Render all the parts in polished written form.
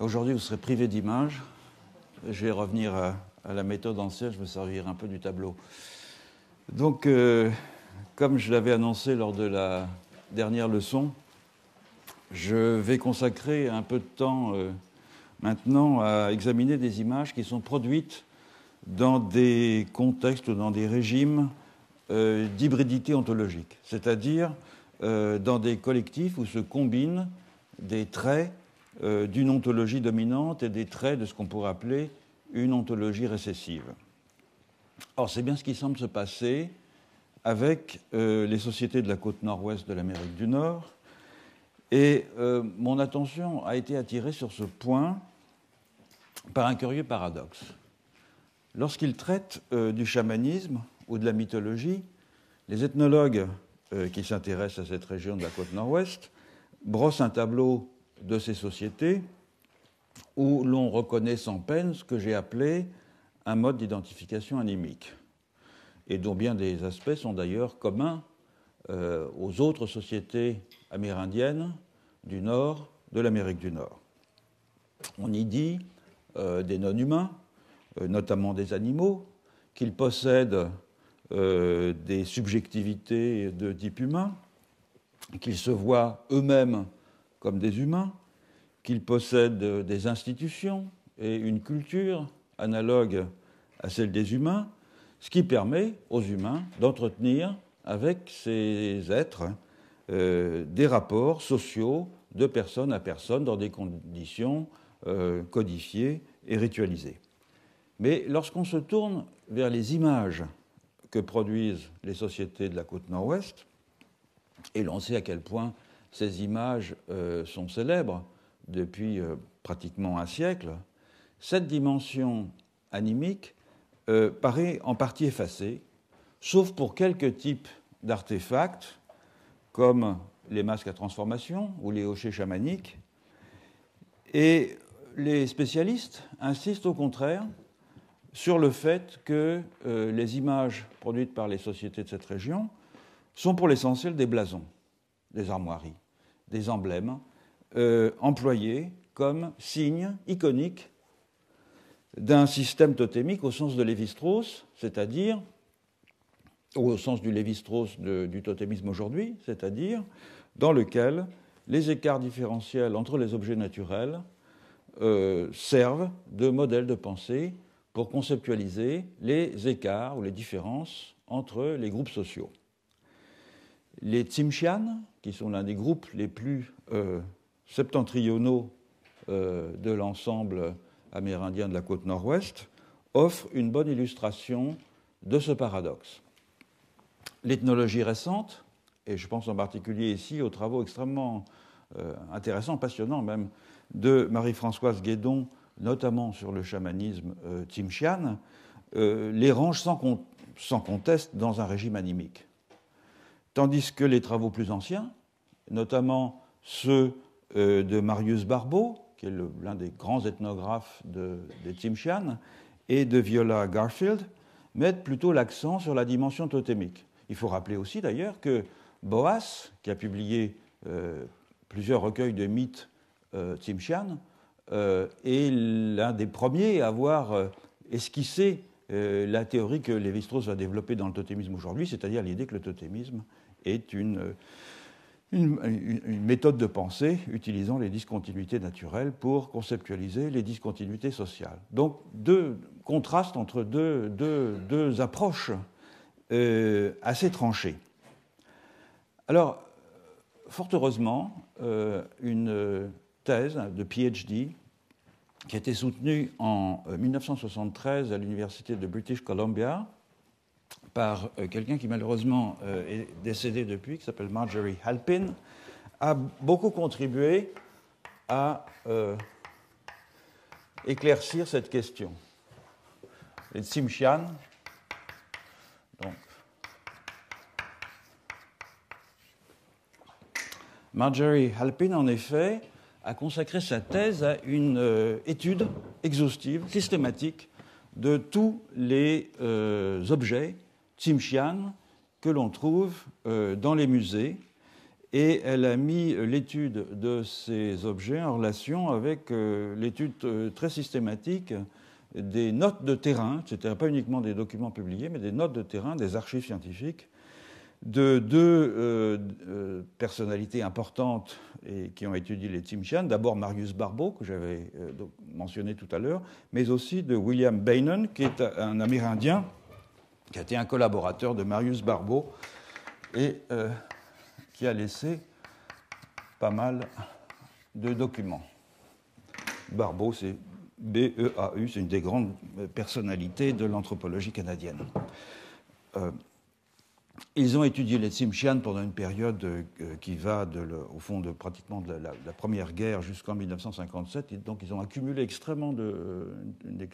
Aujourd'hui, vous serez privé d'images. Je vais revenir à la méthode ancienne, je me servirai un peu du tableau. Donc, comme je l'avais annoncé lors de la dernière leçon, je vais consacrer un peu de temps maintenant à examiner des images qui sont produites dans des contextes, dans des régimes d'hybridité ontologique, c'est-à-dire dans des collectifs où se combinent des traits d'une ontologie dominante et des traits de ce qu'on pourrait appeler une ontologie récessive. Or, c'est bien ce qui semble se passer avec les sociétés de la côte nord-ouest de l'Amérique du Nord, et mon attention a été attirée sur ce point par un curieux paradoxe. Lorsqu'ils traitent du chamanisme ou de la mythologie, les ethnologues qui s'intéressent à cette région de la côte nord-ouest brossent un tableau de ces sociétés où l'on reconnaît sans peine ce que j'ai appelé un mode d'identification animique, et dont bien des aspects sont d'ailleurs communs aux autres sociétés amérindiennes du nord de l'Amérique du Nord. On y dit des non-humains, notamment des animaux, qu'ils possèdent des subjectivités de type humain, qu'ils se voient eux-mêmes comme des humains, qu'ils possèdent des institutions et une culture analogue à celle des humains, ce qui permet aux humains d'entretenir avec ces êtres des rapports sociaux de personne à personne dans des conditions codifiées et ritualisées. Mais lorsqu'on se tourne vers les images que produisent les sociétés de la côte nord-ouest, et l'on sait à quel point ces images sont célèbres depuis pratiquement un siècle, cette dimension animique paraît en partie effacée, sauf pour quelques types d'artefacts, comme les masques à transformation ou les hochets chamaniques. Et les spécialistes insistent au contraire sur le fait que les images produites par les sociétés de cette région sont pour l'essentiel des blasons, des armoiries, des emblèmes employés comme signes iconiques d'un système totémique au sens de Lévi-Strauss, c'est-à-dire, ou au sens du Lévi-Strauss du totémisme aujourd'hui, c'est-à-dire dans lequel les écarts différentiels entre les objets naturels servent de modèle de pensée pour conceptualiser les écarts ou les différences entre les groupes sociaux. Les Tsimshian, qui sont l'un des groupes les plus septentrionaux de l'ensemble amérindien de la côte nord-ouest, offrent une bonne illustration de ce paradoxe. L'ethnologie récente, et je pense en particulier ici aux travaux extrêmement intéressants, passionnants même, de Marie-Françoise Guédon, notamment sur le chamanisme Tsimshian, les range sans conteste dans un régime animique. Tandis que les travaux plus anciens, notamment ceux de Marius Barbeau, qui est l'un des grands ethnographes des Tsimshian, et de Viola Garfield, mettent plutôt l'accent sur la dimension totémique. Il faut rappeler aussi d'ailleurs que Boas, qui a publié plusieurs recueils de mythes Tsimshian, est l'un des premiers à avoir esquissé la théorie que Lévi-Strauss va développer dans le totémisme aujourd'hui, c'est-à-dire l'idée que le totémisme est une méthode de pensée utilisant les discontinuités naturelles pour conceptualiser les discontinuités sociales. Donc, deux contrastes entre deux approches assez tranchées. Alors, fort heureusement, une thèse de PhD qui a été soutenue en 1973 à l'université de British Columbia par quelqu'un qui malheureusement est décédé depuis, qui s'appelle Marjorie Halpin, a beaucoup contribué à éclaircir cette question. Les Tsimshian, donc, Marjorie Halpin, en effet, a consacré sa thèse à une étude exhaustive, systématique, de tous les objets Tsimshian que l'on trouve dans les musées et elle a mis l'étude de ces objets en relation avec l'étude très systématique des notes de terrain, c'est-à-dire pas uniquement des documents publiés, mais des notes de terrain, des archives scientifiques, de deux personnalités importantes et qui ont étudié les Tsimshian. D'abord Marius Barbeau, que j'avais mentionné tout à l'heure, mais aussi de William Beynon, qui est un Amérindien, qui a été un collaborateur de Marius Barbeau et qui a laissé pas mal de documents. Barbeau, c'est B-E-A-U, c'est une des grandes personnalités de l'anthropologie canadienne. Ils ont étudié les Tsimshian pendant une période qui va, au fond, pratiquement de la Première Guerre jusqu'en 1957. Et donc, ils ont accumulé extrêmement une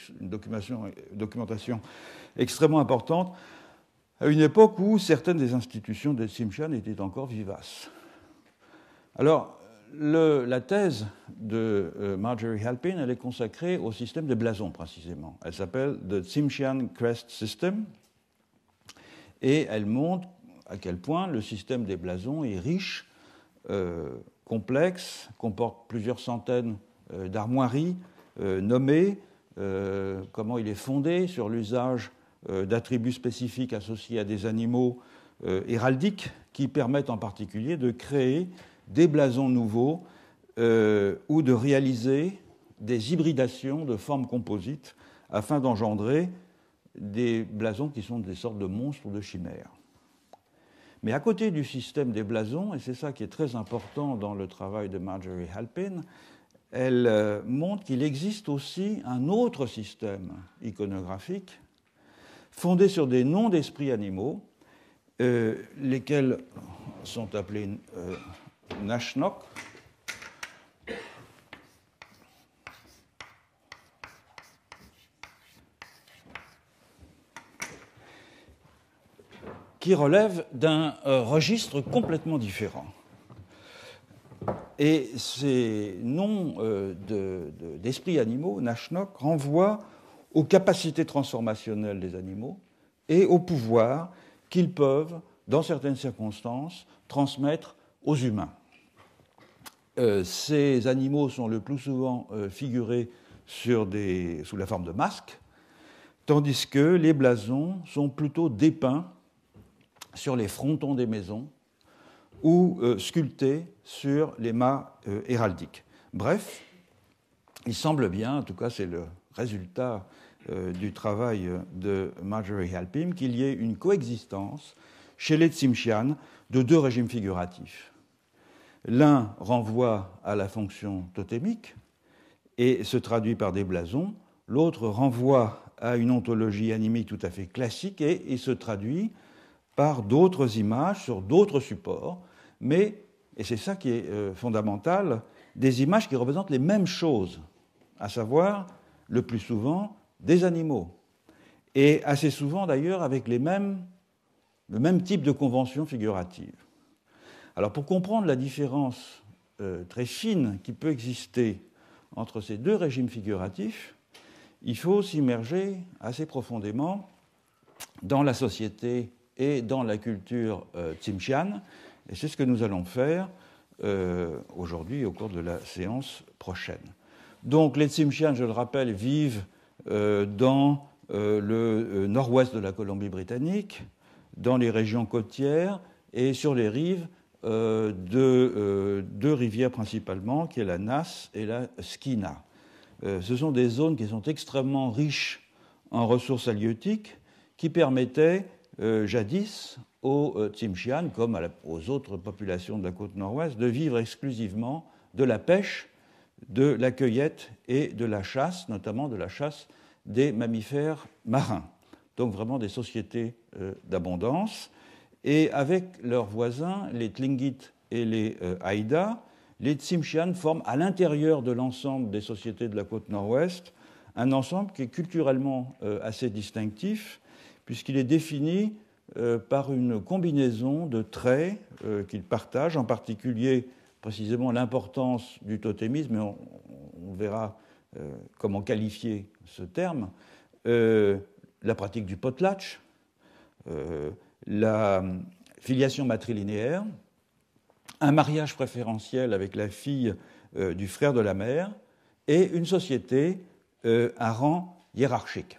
documentation extrêmement importante à une époque où certaines des institutions des Tsimshian étaient encore vivaces. Alors, la thèse de Marjorie Halpin, elle est consacrée au système des blasons, précisément. Elle s'appelle The Tsimshian Crest System, et elle montre à quel point le système des blasons est riche, complexe, comporte plusieurs centaines d'armoiries nommées, comment il est fondé sur l'usage d'attributs spécifiques associés à des animaux héraldiques qui permettent en particulier de créer des blasons nouveaux ou de réaliser des hybridations de formes composites afin d'engendrer des blasons qui sont des sortes de monstres ou de chimères. Mais à côté du système des blasons, et c'est ça qui est très important dans le travail de Marjorie Halpin, elle montre qu'il existe aussi un autre système iconographique fondé sur des noms d'esprits animaux, lesquels sont appelés Nashnok, qui relèvent d'un registre complètement différent. Et ces noms d'esprits animaux, Nashnok, renvoient aux capacités transformationnelles des animaux et au pouvoir qu'ils peuvent, dans certaines circonstances, transmettre aux humains. Ces animaux sont le plus souvent figurés sous la forme de masques, tandis que les blasons sont plutôt dépeints sur les frontons des maisons ou sculptés sur les mâts héraldiques. Bref, il semble bien, en tout cas c'est le résultat du travail de Marjorie Halpin, qu'il y ait une coexistence chez les Tsimshian de deux régimes figuratifs. L'un renvoie à la fonction totémique et se traduit par des blasons, l'autre renvoie à une ontologie animique tout à fait classique et se traduit par d'autres images sur d'autres supports, mais, et c'est ça qui est fondamental, des images qui représentent les mêmes choses, à savoir, le plus souvent, des animaux, et assez souvent d'ailleurs avec le même type de convention figurative. Alors pour comprendre la différence très fine qui peut exister entre ces deux régimes figuratifs, il faut s'immerger assez profondément dans la société et dans la culture Tsimshian, et c'est ce que nous allons faire aujourd'hui au cours de la séance prochaine. Donc les Tsimshian, je le rappelle, vivent dans le nord-ouest de la Colombie-Britannique, dans les régions côtières et sur les rives de deux rivières principalement, qui est la Nass et la Skeena. Ce sont des zones qui sont extrêmement riches en ressources halieutiques qui permettaient jadis aux Tsimshian, comme aux autres populations de la côte nord-ouest, de vivre exclusivement de la pêche, de la cueillette et de la chasse, notamment de la chasse des mammifères marins. Donc vraiment des sociétés d'abondance. Et avec leurs voisins, les Tlingit et les Haïda, les Tsimshian forment à l'intérieur de l'ensemble des sociétés de la côte nord-ouest un ensemble qui est culturellement assez distinctif, puisqu'il est défini par une combinaison de traits qu'ils partagent, en particulier précisément l'importance du totémisme, et on verra comment qualifier ce terme, la pratique du potlatch, la filiation matrilinéaire, un mariage préférentiel avec la fille du frère de la mère et une société à rang hiérarchique.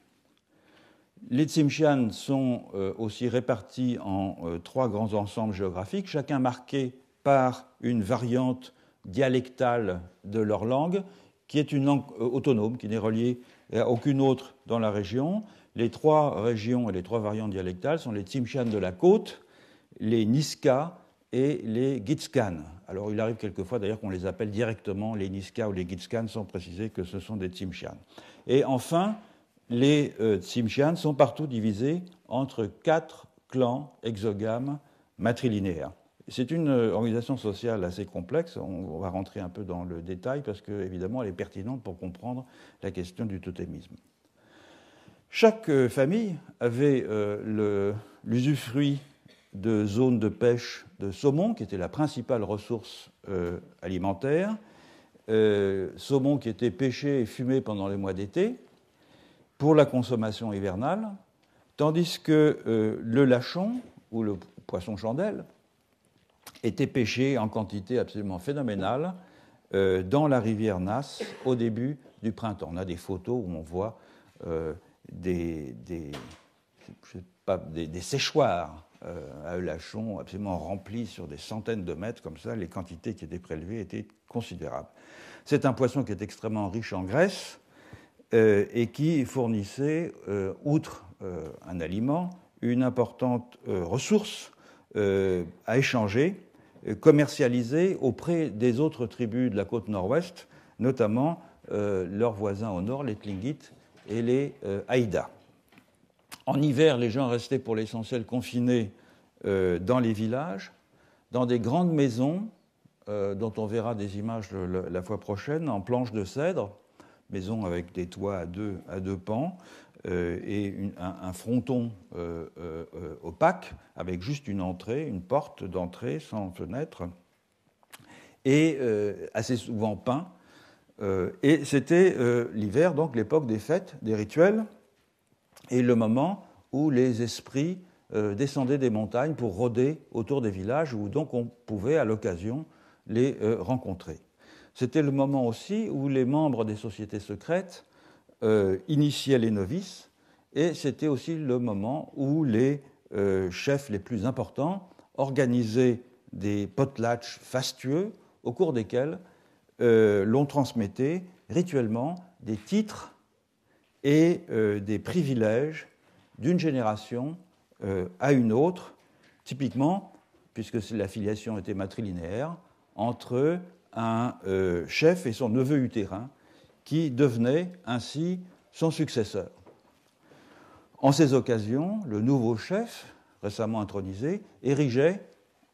Les Tsimshian sont aussi répartis en 3 grands ensembles géographiques, chacun marqué par une variante dialectale de leur langue, qui est une langue autonome, qui n'est reliée à aucune autre dans la région. Les 3 régions et les 3 variantes dialectales sont les Tsimshian de la côte, les Niska et les Gitskan. Alors il arrive quelquefois d'ailleurs qu'on les appelle directement les Niska ou les Gitskan sans préciser que ce sont des Tsimshian. Et enfin, les Tsimshian sont partout divisés entre 4 clans exogames matrilinéaires. C'est une organisation sociale assez complexe, on va rentrer un peu dans le détail parce qu'évidemment elle est pertinente pour comprendre la question du totémisme. Chaque famille avait l'usufruit de zones de pêche de saumon, qui était la principale ressource alimentaire, saumon qui était pêché et fumé pendant les mois d'été pour la consommation hivernale, tandis que le lachon, ou le poisson chandelle, était pêché en quantité absolument phénoménale dans la rivière Nass au début du printemps. On a des photos où on voit des séchoirs à Eulachon absolument remplis sur des centaines de mètres, comme ça, les quantités qui étaient prélevées étaient considérables. C'est un poisson qui est extrêmement riche en graisse et qui fournissait, outre un aliment, une importante ressource à échanger, commercialiser auprès des autres tribus de la côte nord-ouest, notamment leurs voisins au nord, les Tlingits et les Haïdas. En hiver, les gens restaient pour l'essentiel confinés dans les villages, dans des grandes maisons, dont on verra des images la fois prochaine, en planches de cèdre, maisons avec des toits à deux pans, et un fronton opaque, avec juste une entrée, une porte d'entrée sans fenêtre, et assez souvent peint. Et c'était l'hiver, donc l'époque des fêtes, des rituels, et le moment où les esprits descendaient des montagnes pour rôder autour des villages, où donc on pouvait à l'occasion les rencontrer. C'était le moment aussi où les membres des sociétés secrètes initiaient les novices, et c'était aussi le moment où les chefs les plus importants organisaient des potlatches fastueux au cours desquels l'on transmettait rituellement des titres et des privilèges d'une génération à une autre, typiquement, puisque la filiation était matrilinéaire, entre un chef et son neveu utérin, qui devenait ainsi son successeur. En ces occasions, le nouveau chef, récemment intronisé, érigeait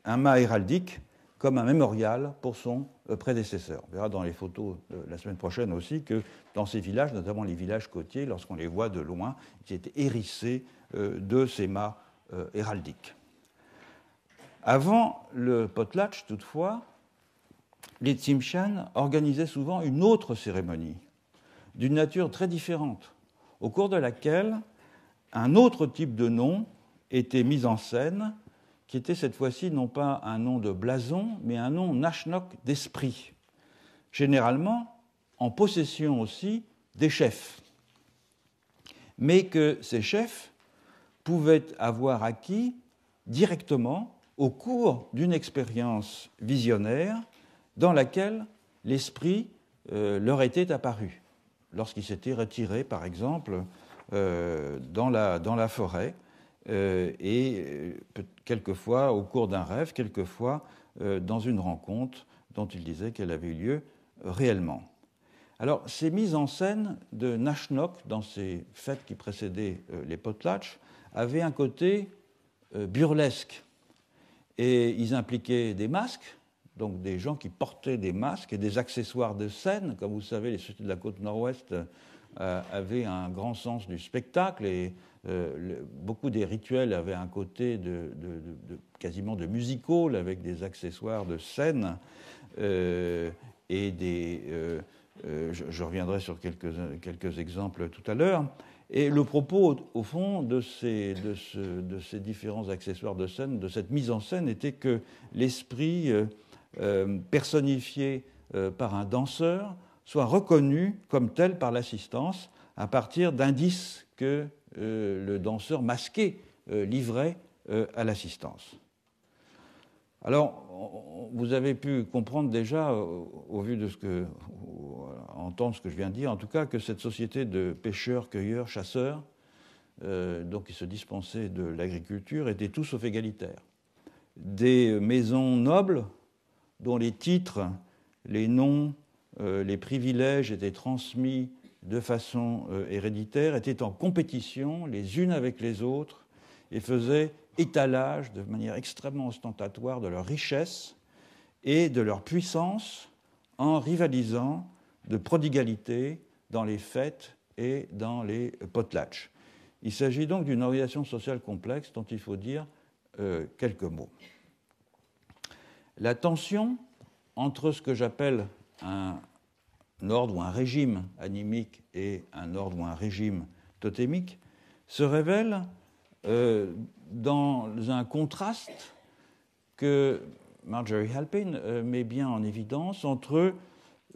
un mât héraldique comme un mémorial pour son prédécesseur. On verra dans les photos la semaine prochaine aussi que dans ces villages, notamment les villages côtiers, lorsqu'on les voit de loin, ils étaient hérissés de ces mâts héraldiques. Avant le potlatch, toutefois, les Tsimshian organisaient souvent une autre cérémonie, d'une nature très différente, au cours de laquelle un autre type de nom était mis en scène, qui était cette fois-ci non pas un nom de blason, mais un nom nashnok d'esprit, généralement en possession aussi des chefs, mais que ces chefs pouvaient avoir acquis directement au cours d'une expérience visionnaire dans laquelle l'esprit leur était apparu, lorsqu'ils s'étaient retirés, par exemple, dans la forêt, et quelquefois au cours d'un rêve, quelquefois dans une rencontre dont il disait qu'elle avait eu lieu réellement. Alors, ces mises en scène de Nashnok dans ces fêtes qui précédaient les potlatch avaient un côté burlesque, et ils impliquaient des masques, donc des gens qui portaient des masques et des accessoires de scène. Comme vous savez, les sociétés de la côte nord-ouest avaient un grand sens du spectacle, et beaucoup des rituels avaient un côté quasiment de music-hall avec des accessoires de scène et des... je reviendrai sur quelques exemples tout à l'heure. Et le propos, au fond, de ces différents accessoires de scène, de cette mise en scène, était que l'esprit personnifié par un danseur soit reconnu comme tel par l'assistance à partir d'indices que le danseur masqué livrait à l'assistance. Alors, vous avez pu comprendre déjà, au vu de entendre ce que je viens de dire, en tout cas, que cette société de pêcheurs, cueilleurs, chasseurs, donc qui se dispensaient de l'agriculture, étaient tous sauf égalitaires. Des maisons nobles dont les titres, les noms, les privilèges étaient transmis de façon héréditaire, étaient en compétition les unes avec les autres et faisaient étalage de manière extrêmement ostentatoire de leur richesse et de leur puissance en rivalisant de prodigalité dans les fêtes et dans les potlatches. Il s'agit donc d'une organisation sociale complexe dont il faut dire quelques mots. La tension entre ce que j'appelle un ordre ou un régime animique et un ordre ou un régime totémique se révèle dans un contraste que Marjorie Halpin met bien en évidence entre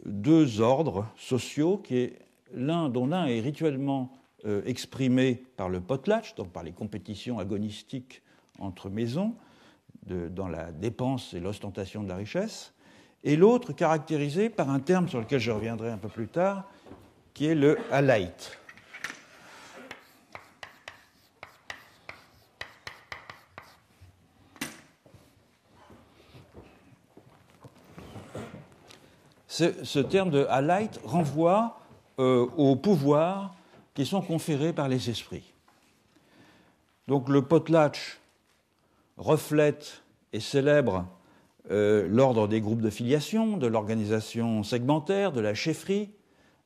deux ordres sociaux dont l'un est rituellement exprimé par le potlatch, donc par les compétitions agonistiques entre maisons, dans la dépense et l'ostentation de la richesse, et l'autre caractérisé par un terme sur lequel je reviendrai un peu plus tard, qui est le halite. Ce terme de halite renvoie aux pouvoirs qui sont conférés par les esprits. Donc le potlatch reflète et célèbre l'ordre des groupes de filiation, de l'organisation segmentaire, de la chefferie,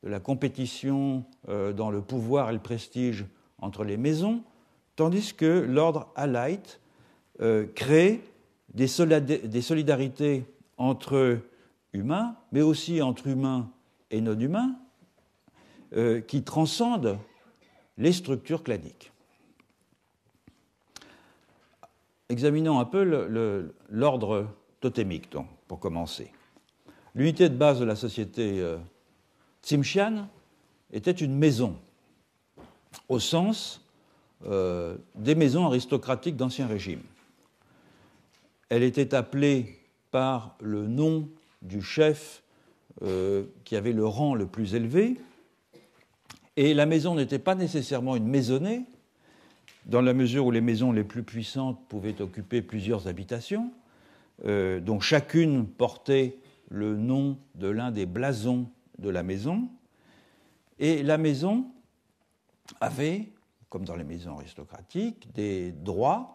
de la compétition dans le pouvoir et le prestige entre les maisons, tandis que l'ordre halite crée des solidarités entre humains, mais aussi entre humains et non-humains, qui transcendent les structures claniques. Examinons un peu l'ordre totémique, donc, pour commencer. L'unité de base de la société Tsimshian était une maison, au sens des maisons aristocratiques d'Ancien Régime. Elle était appelée par le nom du chef qui avait le rang le plus élevé, et la maison n'était pas nécessairement une maisonnée, dans la mesure où les maisons les plus puissantes pouvaient occuper plusieurs habitations, dont chacune portait le nom de l'un des blasons de la maison, et la maison avait, comme dans les maisons aristocratiques, des droits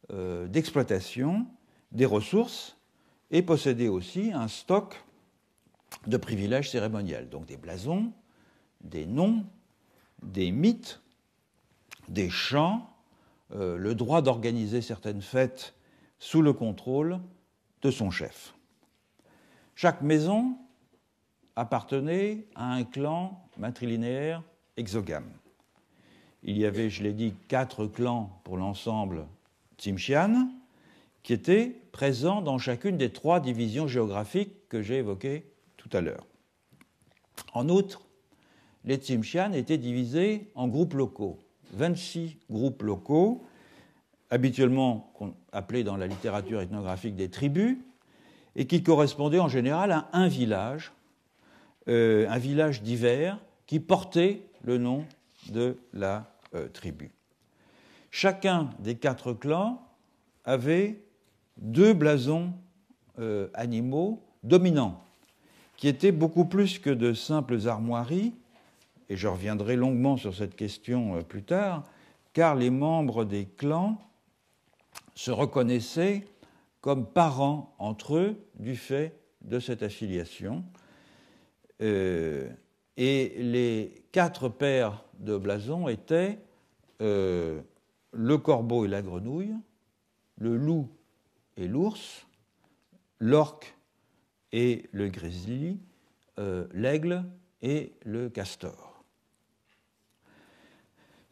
d'exploitation des ressources et possédait aussi un stock de privilèges cérémoniels, donc des blasons, des noms, des mythes, des chants, le droit d'organiser certaines fêtes sous le contrôle de son chef. Chaque maison appartenait à un clan matrilinéaire exogame. Il y avait, je l'ai dit, 4 clans pour l'ensemble Tsimshian, qui étaient présents dans chacune des 3 divisions géographiques que j'ai évoquées tout à l'heure. En outre, les Tsimshian étaient divisés en groupes locaux, 26 groupes locaux, habituellement appelés dans la littérature ethnographique des tribus, et qui correspondaient en général à un village divers qui portait le nom de la tribu. Chacun des 4 clans avait 2 blasons animaux dominants, qui étaient beaucoup plus que de simples armoiries, et je reviendrai longuement sur cette question plus tard, car les membres des clans se reconnaissaient comme parents entre eux du fait de cette affiliation. Et les 4 paires de blasons étaient le corbeau et la grenouille, le loup et l'ours, l'orque et le grizzly, l'aigle et le castor.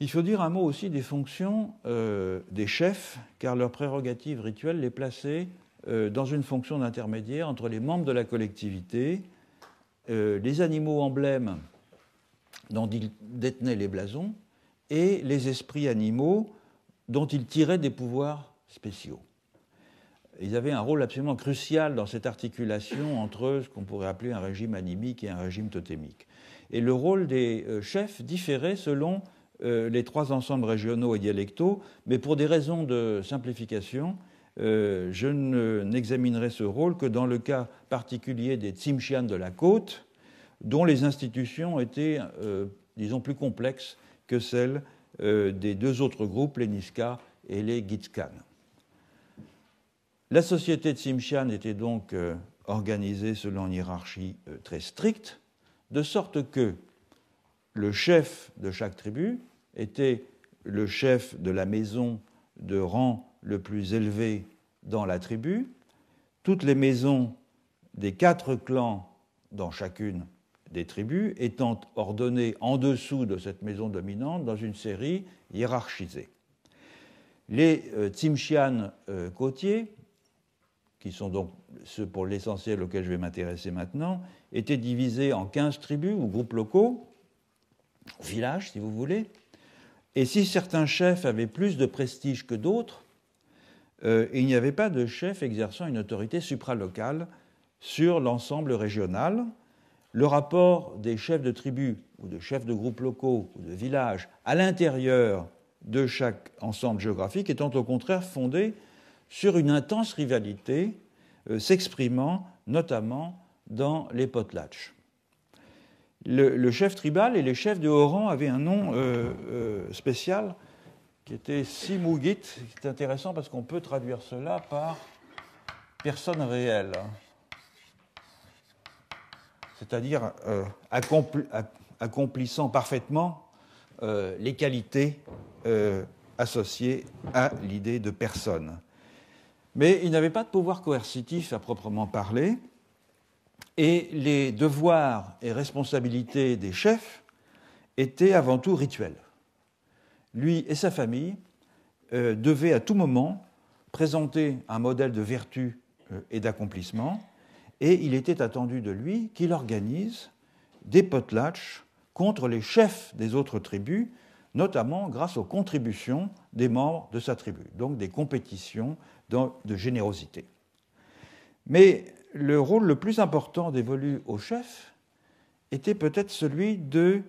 Il faut dire un mot aussi des fonctions des chefs, car leurs prérogatives rituelles les plaçaient dans une fonction d'intermédiaire entre les membres de la collectivité, les animaux emblèmes dont ils détenaient les blasons et les esprits animaux dont ils tiraient des pouvoirs spéciaux. Ils avaient un rôle absolument crucial dans cette articulation entre ce qu'on pourrait appeler un régime animique et un régime totémique. Et le rôle des chefs différait selon les trois ensembles régionaux et dialectaux, mais pour des raisons de simplification, je n'examinerai ce rôle que dans le cas particulier des Tsimshian de la côte, dont les institutions étaient, disons, plus complexes que celles des deux autres groupes, les Niska et les Gitskan. La société de Tsimshian était donc organisée selon une hiérarchie très stricte, de sorte que le chef de chaque tribu était le chef de la maison de rang le plus élevé dans la tribu. Toutes les maisons des 4 clans dans chacune des tribus étant ordonnées en dessous de cette maison dominante dans une série hiérarchisée. Les Tsimshian côtiers, qui sont donc ceux pour l'essentiel auxquels je vais m'intéresser maintenant, étaient divisés en 15 tribus ou groupes locaux, villages si vous voulez, et si certains chefs avaient plus de prestige que d'autres, il n'y avait pas de chef exerçant une autorité supralocale sur l'ensemble régional. Le rapport des chefs de tribus ou de chefs de groupes locaux ou de villages à l'intérieur de chaque ensemble géographique étant au contraire fondé sur une intense rivalité s'exprimant notamment dans les potlatches. Le chef tribal et les chefs de haut rang avaient un nom spécial qui était Simugit. C'est intéressant parce qu'on peut traduire cela par personne réelle, c'est-à-dire accomplissant parfaitement les qualités associées à l'idée de personne. Mais il n'avait pas de pouvoir coercitif à proprement parler, et les devoirs et responsabilités des chefs étaient avant tout rituels. Lui et sa famille devaient à tout moment présenter un modèle de vertu et d'accomplissement, et il était attendu de lui qu'il organise des potlatches contre les chefs des autres tribus, notamment grâce aux contributions des membres de sa tribu, donc des compétitions de générosité. Mais le rôle le plus important dévolu aux chefs était peut-être celui de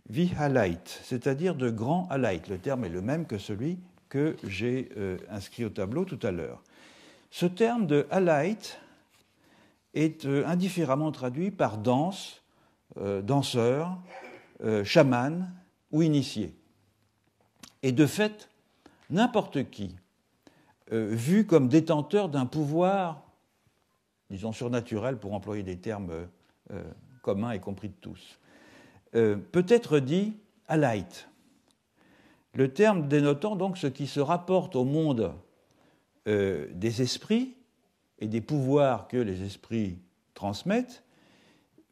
vihalait, c'est-à-dire de grand halait. Le terme est le même que celui que j'ai inscrit au tableau tout à l'heure. Ce terme de halait est indifféremment traduit par danse, danseur, chaman ou initié. Et de fait, n'importe qui, vu comme détenteur d'un pouvoir, disons surnaturel pour employer des termes communs et compris de tous, peut être dit halait. Le terme dénotant donc ce qui se rapporte au monde des esprits et des pouvoirs que les esprits transmettent,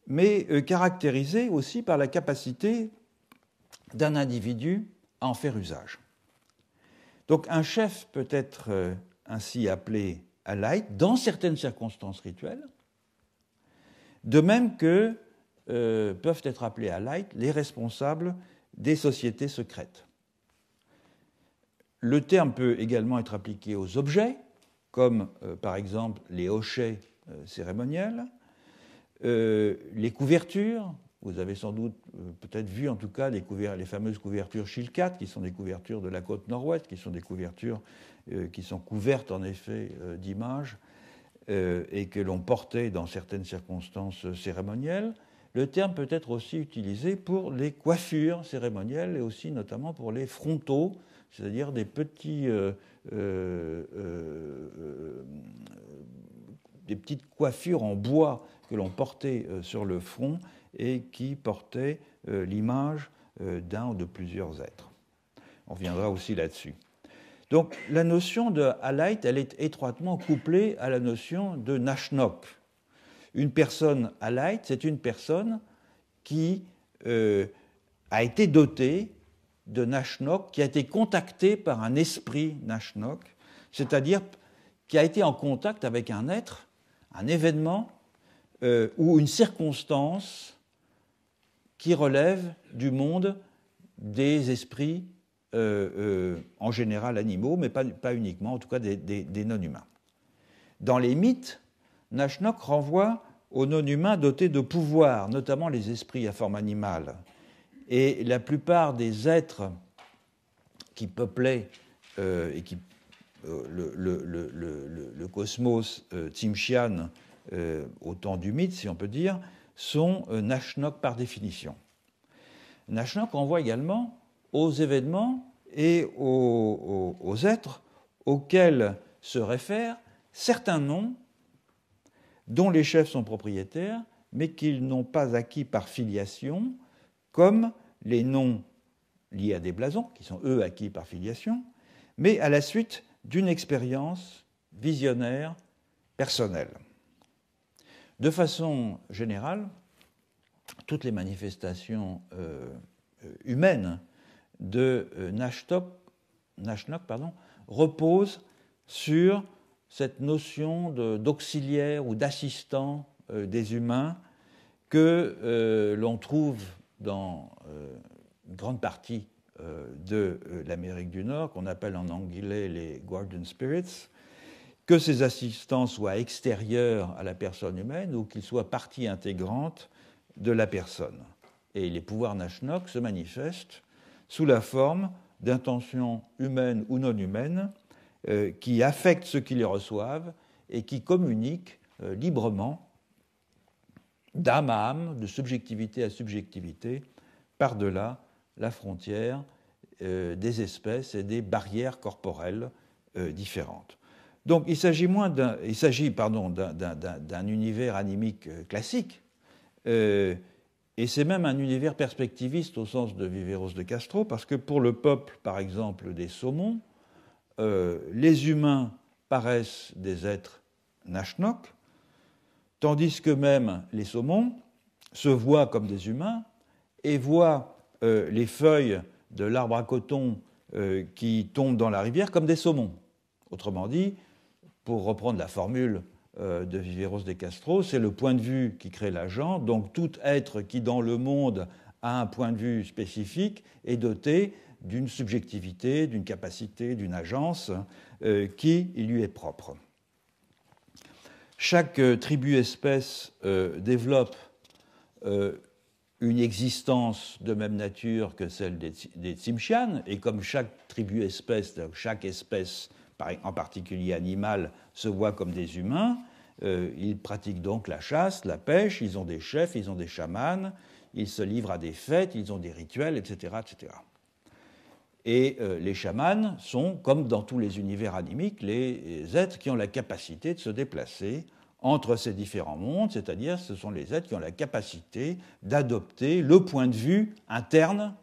mais caractérisé aussi par la capacité d'un individu à en faire usage. Donc un chef peut être ainsi appelé halait dans certaines circonstances rituelles, de même que peuvent être appelés halait les responsables des sociétés secrètes. Le terme peut également être appliqué aux objets, comme par exemple les hochets cérémoniels, les couvertures. Vous avez sans doute peut-être vu en tout cas les fameuses couvertures Chilkat, qui sont des couvertures de la côte nord-ouest, qui sont des couvertures qui sont couvertes en effet d'images et que l'on portait dans certaines circonstances cérémonielles. Le terme peut être aussi utilisé pour les coiffures cérémonielles et aussi notamment pour les frontaux, c'est-à-dire des petits des petites coiffures en bois que l'on portait sur le front et qui portaient l'image d'un ou de plusieurs êtres. On reviendra aussi là-dessus. Donc la notion de halait, elle est étroitement couplée à la notion de nashnok. Une personne halait, c'est une personne qui a été dotée de nashnok, qui a été contactée par un esprit nashnok, c'est-à-dire qui a été en contact avec un être, un événement ou une circonstance qui relève du monde des esprits en général animaux, mais pas uniquement, en tout cas des non-humains. Dans les mythes, Nashnok renvoie aux non-humains dotés de pouvoirs, notamment les esprits à forme animale. Et la plupart des êtres qui peuplaient et qui, le cosmos Tsimshian au temps du mythe, si on peut dire, sont Nashnok par définition. Nashnok renvoie également aux événements et aux êtres auxquels se réfèrent certains noms dont les chefs sont propriétaires, mais qu'ils n'ont pas acquis par filiation, comme les noms liés à des blasons, qui sont eux acquis par filiation, mais à la suite d'une expérience visionnaire personnelle. De façon générale, toutes les manifestations humaines de Nashnok reposent sur cette notion d'auxiliaire ou d'assistant des humains que l'on trouve dans une grande partie de l'Amérique du Nord, qu'on appelle en anglais les Guardian Spirits, que ces assistants soient extérieurs à la personne humaine ou qu'ils soient partie intégrante de la personne. Et les pouvoirs Nashnok se manifestent sous la forme d'intentions humaines ou non humaines qui affectent ceux qui les reçoivent et qui communiquent librement d'âme à âme, de subjectivité à subjectivité, par-delà la frontière des espèces et des barrières corporelles différentes. Donc il s'agit d'un univers animique classique, et c'est même un univers perspectiviste au sens de Viveros de Castro, parce que pour le peuple, par exemple, des Saumons, les humains paraissent des êtres Nashnok, tandis que même les Saumons se voient comme des humains et voient les feuilles de l'arbre à coton qui tombent dans la rivière comme des saumons. Autrement dit, pour reprendre la formule de Viveros de Castro, c'est le point de vue qui crée l'agent, donc tout être qui dans le monde a un point de vue spécifique est doté d'une subjectivité, d'une capacité, d'une agence qui lui est propre. Chaque tribu-espèce développe une existence de même nature que celle des Tsimshian, et comme chaque tribu-espèce, chaque espèce en particulier animale, se voit comme des humains, ils pratiquent donc la chasse, la pêche, ils ont des chefs, ils ont des chamans, ils se livrent à des fêtes, ils ont des rituels, etc. etc. Et les chamans sont, comme dans tous les univers animiques, les êtres qui ont la capacité de se déplacer entre ces différents mondes, c'est-à-dire ce sont les êtres qui ont la capacité d'adopter le point de vue interne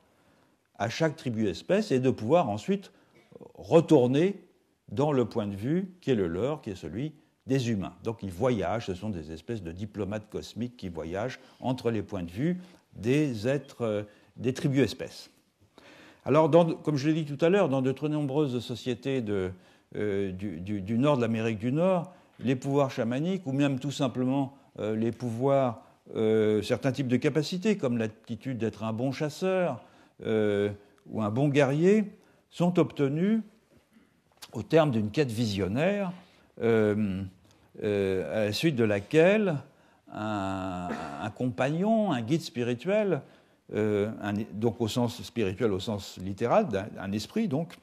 à chaque tribu-espèce et de pouvoir ensuite retourner dans le point de vue qui est le leur, qui est celui des humains. Donc ils voyagent, ce sont des espèces de diplomates cosmiques qui voyagent entre les points de vue des êtres, des tribus-espèces. Alors, comme je l'ai dit tout à l'heure, dans de très nombreuses sociétés du nord de l'Amérique du Nord, les pouvoirs chamaniques, ou même tout simplement les pouvoirs, certains types de capacités, comme l'aptitude d'être un bon chasseur ou un bon guerrier, sont obtenus au terme d'une quête visionnaire, à la suite de laquelle un compagnon, un guide spirituel, donc au sens spirituel, au sens littéral, un esprit, donc,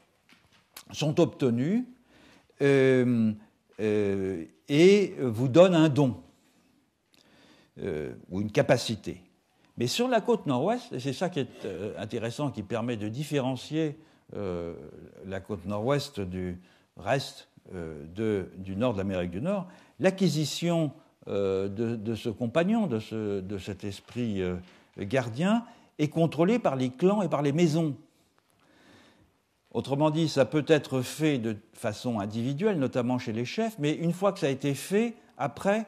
sont obtenus et vous donnent un don ou une capacité. Mais sur la côte nord-ouest, et c'est ça qui est intéressant, qui permet de différencier la côte nord-ouest du reste du nord de l'Amérique du Nord, l'acquisition de ce compagnon, de cet esprit gardien, est contrôlée par les clans et par les maisons. Autrement dit, ça peut être fait de façon individuelle, notamment chez les chefs, mais une fois que ça a été fait, après,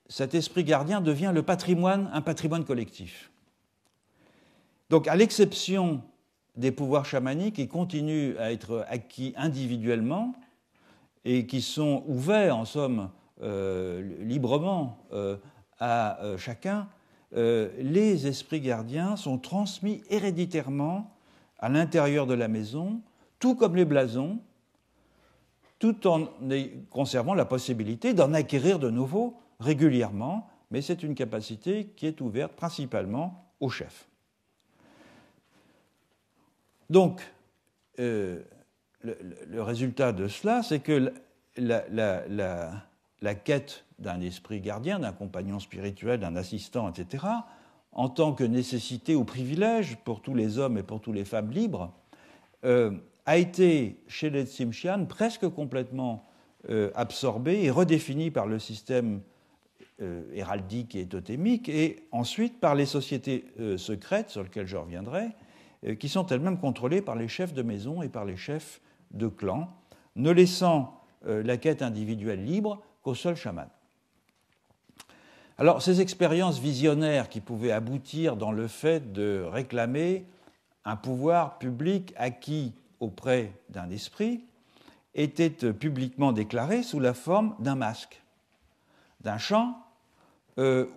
cet esprit gardien devient un patrimoine collectif. Donc, à l'exception des pouvoirs chamaniques, ils continuent à être acquis individuellement et qui sont ouverts, en somme, librement à chacun, les esprits gardiens sont transmis héréditairement à l'intérieur de la maison, tout comme les blasons, tout en conservant la possibilité d'en acquérir de nouveaux régulièrement, mais c'est une capacité qui est ouverte principalement aux chefs. Donc, le résultat de cela, c'est que la quête d'un esprit gardien, d'un compagnon spirituel, d'un assistant, etc., en tant que nécessité ou privilège pour tous les hommes et pour toutes les femmes libres, a été, chez les Tsimshian, presque complètement absorbée et redéfinie par le système héraldique et totémique, et ensuite par les sociétés secrètes, sur lesquelles je reviendrai, qui sont elles-mêmes contrôlées par les chefs de maison et par les chefs de clan, ne laissant la quête individuelle libre qu'aux seuls chamans. Alors, ces expériences visionnaires qui pouvaient aboutir dans le fait de réclamer un pouvoir public acquis auprès d'un esprit étaient publiquement déclarées sous la forme d'un masque, d'un chant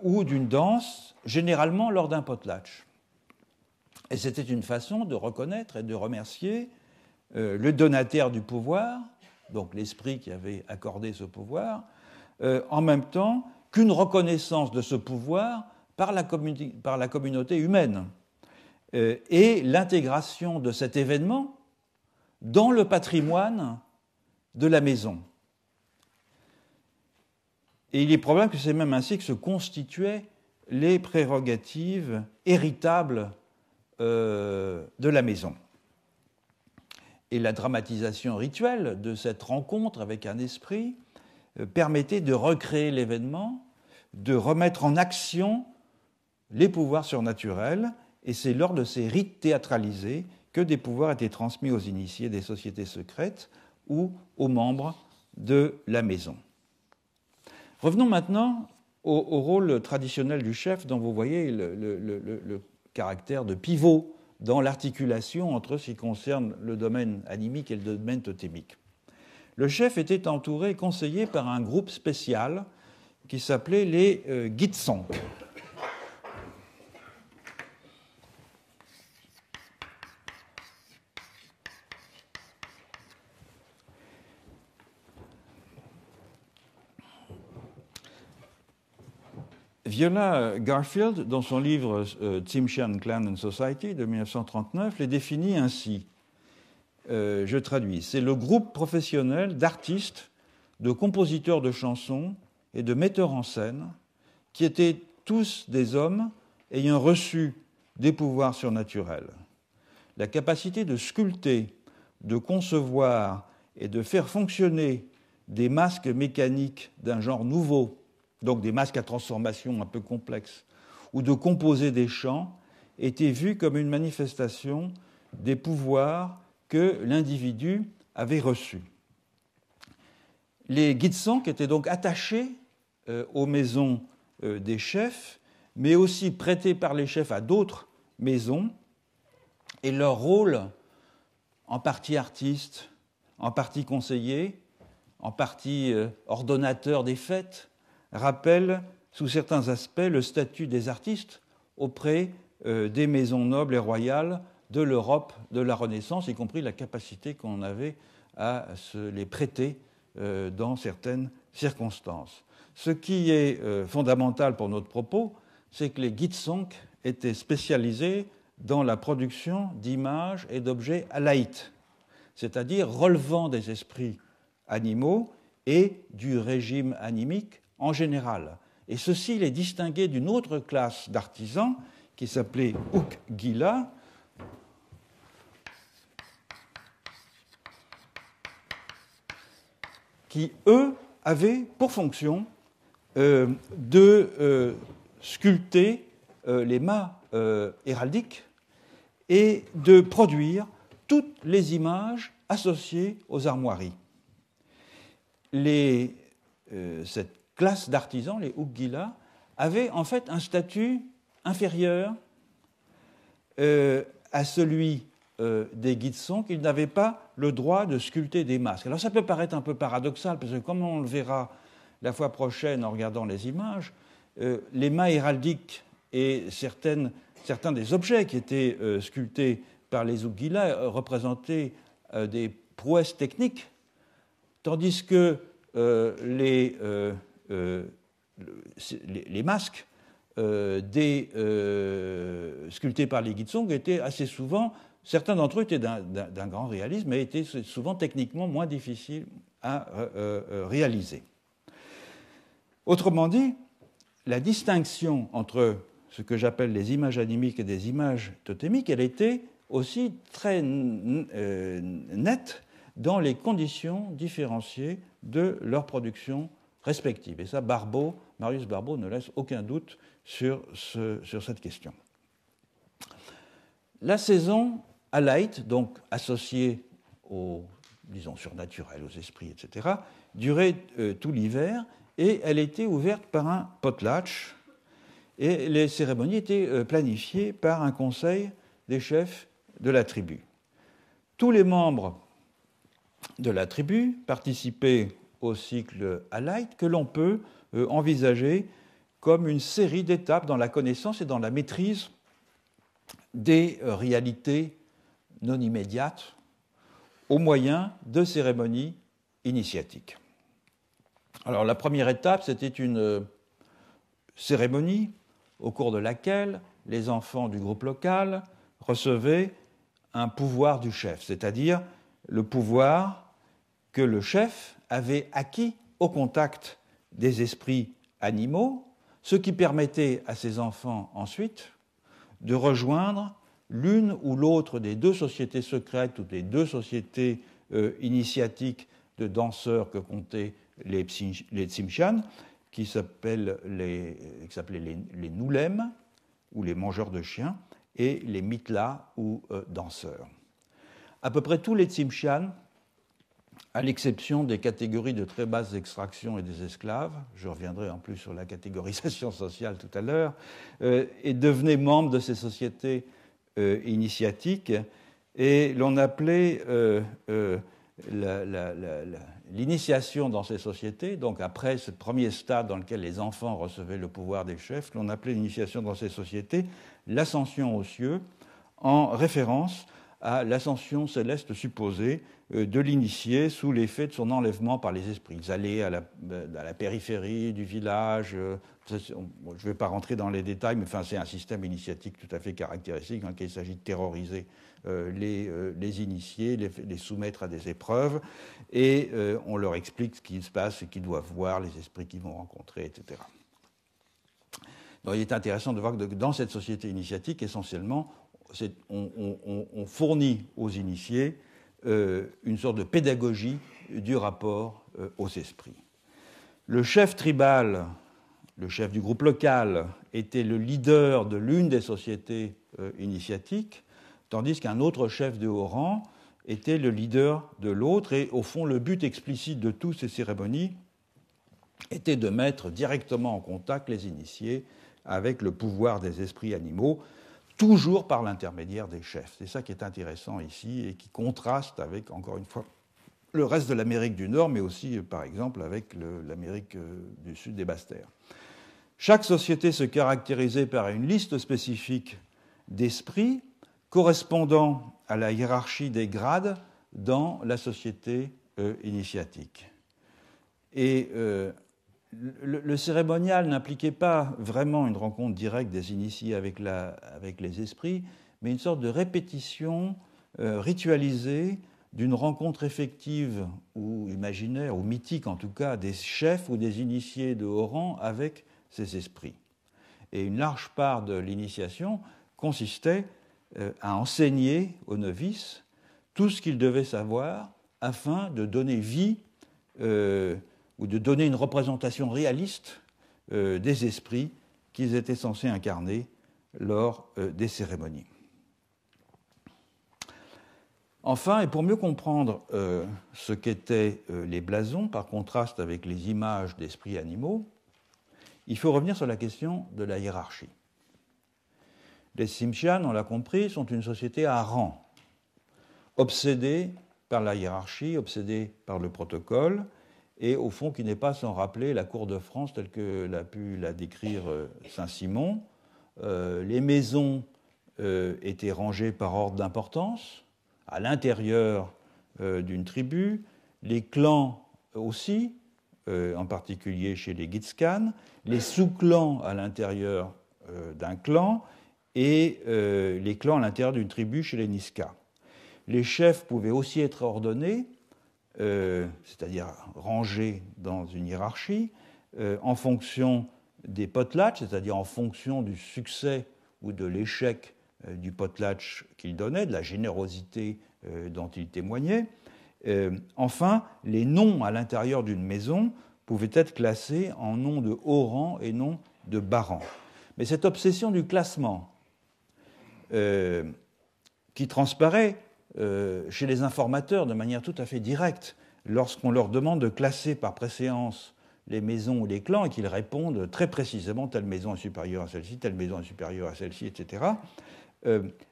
ou d'une danse, généralement lors d'un potlatch. Et c'était une façon de reconnaître et de remercier le donataire du pouvoir, donc l'esprit qui avait accordé ce pouvoir, en même temps qu'une reconnaissance de ce pouvoir par la communauté humaine et l'intégration de cet événement dans le patrimoine de la maison. Et il est probable que c'est même ainsi que se constituaient les prérogatives héritables de la maison. Et la dramatisation rituelle de cette rencontre avec un esprit permettait de recréer l'événement, de remettre en action les pouvoirs surnaturels, et c'est lors de ces rites théâtralisés que des pouvoirs étaient transmis aux initiés des sociétés secrètes ou aux membres de la maison. Revenons maintenant au rôle traditionnel du chef, dont vous voyez le caractère de pivot dans l'articulation entre ce qui concerne le domaine animique et le domaine totémique. Le chef était entouré, conseillé par un groupe spécial qui s'appelait les Gitsong. Viola Garfield, dans son livre Tsimshian Clan and Society de 1939, les définit ainsi. Je traduis. C'est le groupe professionnel d'artistes, de compositeurs de chansons et de metteurs en scène qui étaient tous des hommes ayant reçu des pouvoirs surnaturels. La capacité de sculpter, de concevoir et de faire fonctionner des masques mécaniques d'un genre nouveau, donc des masques à transformation un peu complexes, ou de composer des chants, était vue comme une manifestation des pouvoirs que l'individu avait reçus. Les Gitsong étaient donc attachés aux maisons des chefs, mais aussi prêtés par les chefs à d'autres maisons, et leur rôle, en partie artiste, en partie conseiller, en partie ordonnateur des fêtes, rappelle sous certains aspects le statut des artistes auprès des maisons nobles et royales de l'Europe de la Renaissance, y compris la capacité qu'on avait à se les prêter dans certaines circonstances. Ce qui est fondamental pour notre propos, c'est que les Gitsong étaient spécialisés dans la production d'images et d'objets alaïtes, c'est-à-dire relevant des esprits animaux et du régime animique en général. Et ceci les distinguait d'une autre classe d'artisans qui s'appelait Ukgila, qui, eux, avaient pour fonction de sculpter les mâts héraldiques et de produire toutes les images associées aux armoiries. Cette classe d'artisans, les Ukgila, avait en fait un statut inférieur à celui des Guidsons qu'ils n'avaient pas le droit de sculpter des masques. Alors ça peut paraître un peu paradoxal, parce que comme on le verra la fois prochaine en regardant les images, les mâts héraldiques et certains des objets qui étaient sculptés par les Ouguila représentaient des prouesses techniques, tandis que les masques sculptés par les Guidsong étaient assez souvent, certains d'entre eux étaient d'un grand réalisme, mais étaient souvent techniquement moins difficiles à réaliser. Autrement dit, la distinction entre ce que j'appelle les images animiques et des images totémiques, elle était aussi très nette dans les conditions différenciées de leur production respective. Et ça, Marius Barbeau ne laisse aucun doute sur cette question. La saison alaïte, donc associée aux, disons, surnaturels, aux esprits, etc., durait tout l'hiver, et elle était ouverte par un potlatch, et les cérémonies étaient planifiées par un conseil des chefs de la tribu. Tous les membres de la tribu participaient au cycle alaïte que l'on peut envisager comme une série d'étapes dans la connaissance et dans la maîtrise des réalités non immédiates au moyen de cérémonies initiatiques. Alors la première étape, c'était une cérémonie au cours de laquelle les enfants du groupe local recevaient un pouvoir du chef, c'est-à-dire le pouvoir que le chef avait acquis au contact des esprits animaux, ce qui permettait à ces enfants ensuite de rejoindre l'une ou l'autre des deux sociétés secrètes ou des deux sociétés initiatiques de danseurs que comptaient les Tsimshian, qui s'appelaient les Noulem, ou les mangeurs de chiens, et les Mitla, ou danseurs. À peu près tous les Tsimshian, à l'exception des catégories de très basse extraction et des esclaves, je reviendrai en plus sur la catégorisation sociale tout à l'heure, et devenaient membres de ces sociétés initiatiques, et l'on appelait l'initiation dans ces sociétés, donc après ce premier stade dans lequel les enfants recevaient le pouvoir des chefs, l'on appelait l'initiation dans ces sociétés l'ascension aux cieux, en référence à l'ascension céleste supposée de l'initié sous l'effet de son enlèvement par les esprits. Ils allaient à la périphérie du village. Je ne vais pas rentrer dans les détails, mais enfin, c'est un système initiatique tout à fait caractéristique dans lequel il s'agit de terroriser les initiés, les soumettre à des épreuves, et on leur explique ce qui se passe et qu'ils doivent voir, les esprits qu'ils vont rencontrer, etc. Donc, il est intéressant de voir que dans cette société initiatique, essentiellement, on fournit aux initiés une sorte de pédagogie du rapport aux esprits. Le chef tribal, le chef du groupe local, était le leader de l'une des sociétés initiatiques, tandis qu'un autre chef de haut rang était le leader de l'autre. Et au fond, le but explicite de toutes ces cérémonies était de mettre directement en contact les initiés avec le pouvoir des esprits animaux, toujours par l'intermédiaire des chefs. C'est ça qui est intéressant ici et qui contraste avec, encore une fois, le reste de l'Amérique du Nord, mais aussi, par exemple, avec l'Amérique du Sud des Basses-Terres. Chaque société se caractérisait par une liste spécifique d'esprits correspondant à la hiérarchie des grades dans la société initiatique. Et le cérémonial n'impliquait pas vraiment une rencontre directe des initiés avec les esprits, mais une sorte de répétition ritualisée d'une rencontre effective ou imaginaire, ou mythique en tout cas, des chefs ou des initiés de haut rang avec ces esprits. Et une large part de l'initiation consistait à enseigner aux novices tout ce qu'ils devaient savoir afin de donner vie ou de donner une représentation réaliste des esprits qu'ils étaient censés incarner lors des cérémonies. Enfin, et pour mieux comprendre ce qu'étaient les blasons, par contraste avec les images d'esprits animaux, il faut revenir sur la question de la hiérarchie. Les Tsimshian, on l'a compris, sont une société à rang. obsédé par la hiérarchie, obsédé par le protocole, et au fond qui n'est pas sans rappeler la cour de France telle que l'a pu la décrire Saint-Simon. Les maisons étaient rangées par ordre d'importance, à l'intérieur d'une tribu, les clans aussi, en particulier chez les Gitskan, les sous-clans à l'intérieur d'un clan, et les clans à l'intérieur d'une tribu chez les Niska. Les chefs pouvaient aussi être ordonnés, c'est-à-dire rangés dans une hiérarchie, en fonction des potlatches, c'est-à-dire en fonction du succès ou de l'échec du potlatch qu'ils donnaient, de la générosité dont ils témoignaient. Enfin, les noms à l'intérieur d'une maison pouvaient être classés en noms de haut rang et non de bas rang. Mais cette obsession du classement, qui transparaît chez les informateurs de manière tout à fait directe, lorsqu'on leur demande de classer par préséance les maisons ou les clans et qu'ils répondent très précisément telle maison est supérieure à celle-ci, telle maison est supérieure à celle-ci, etc.,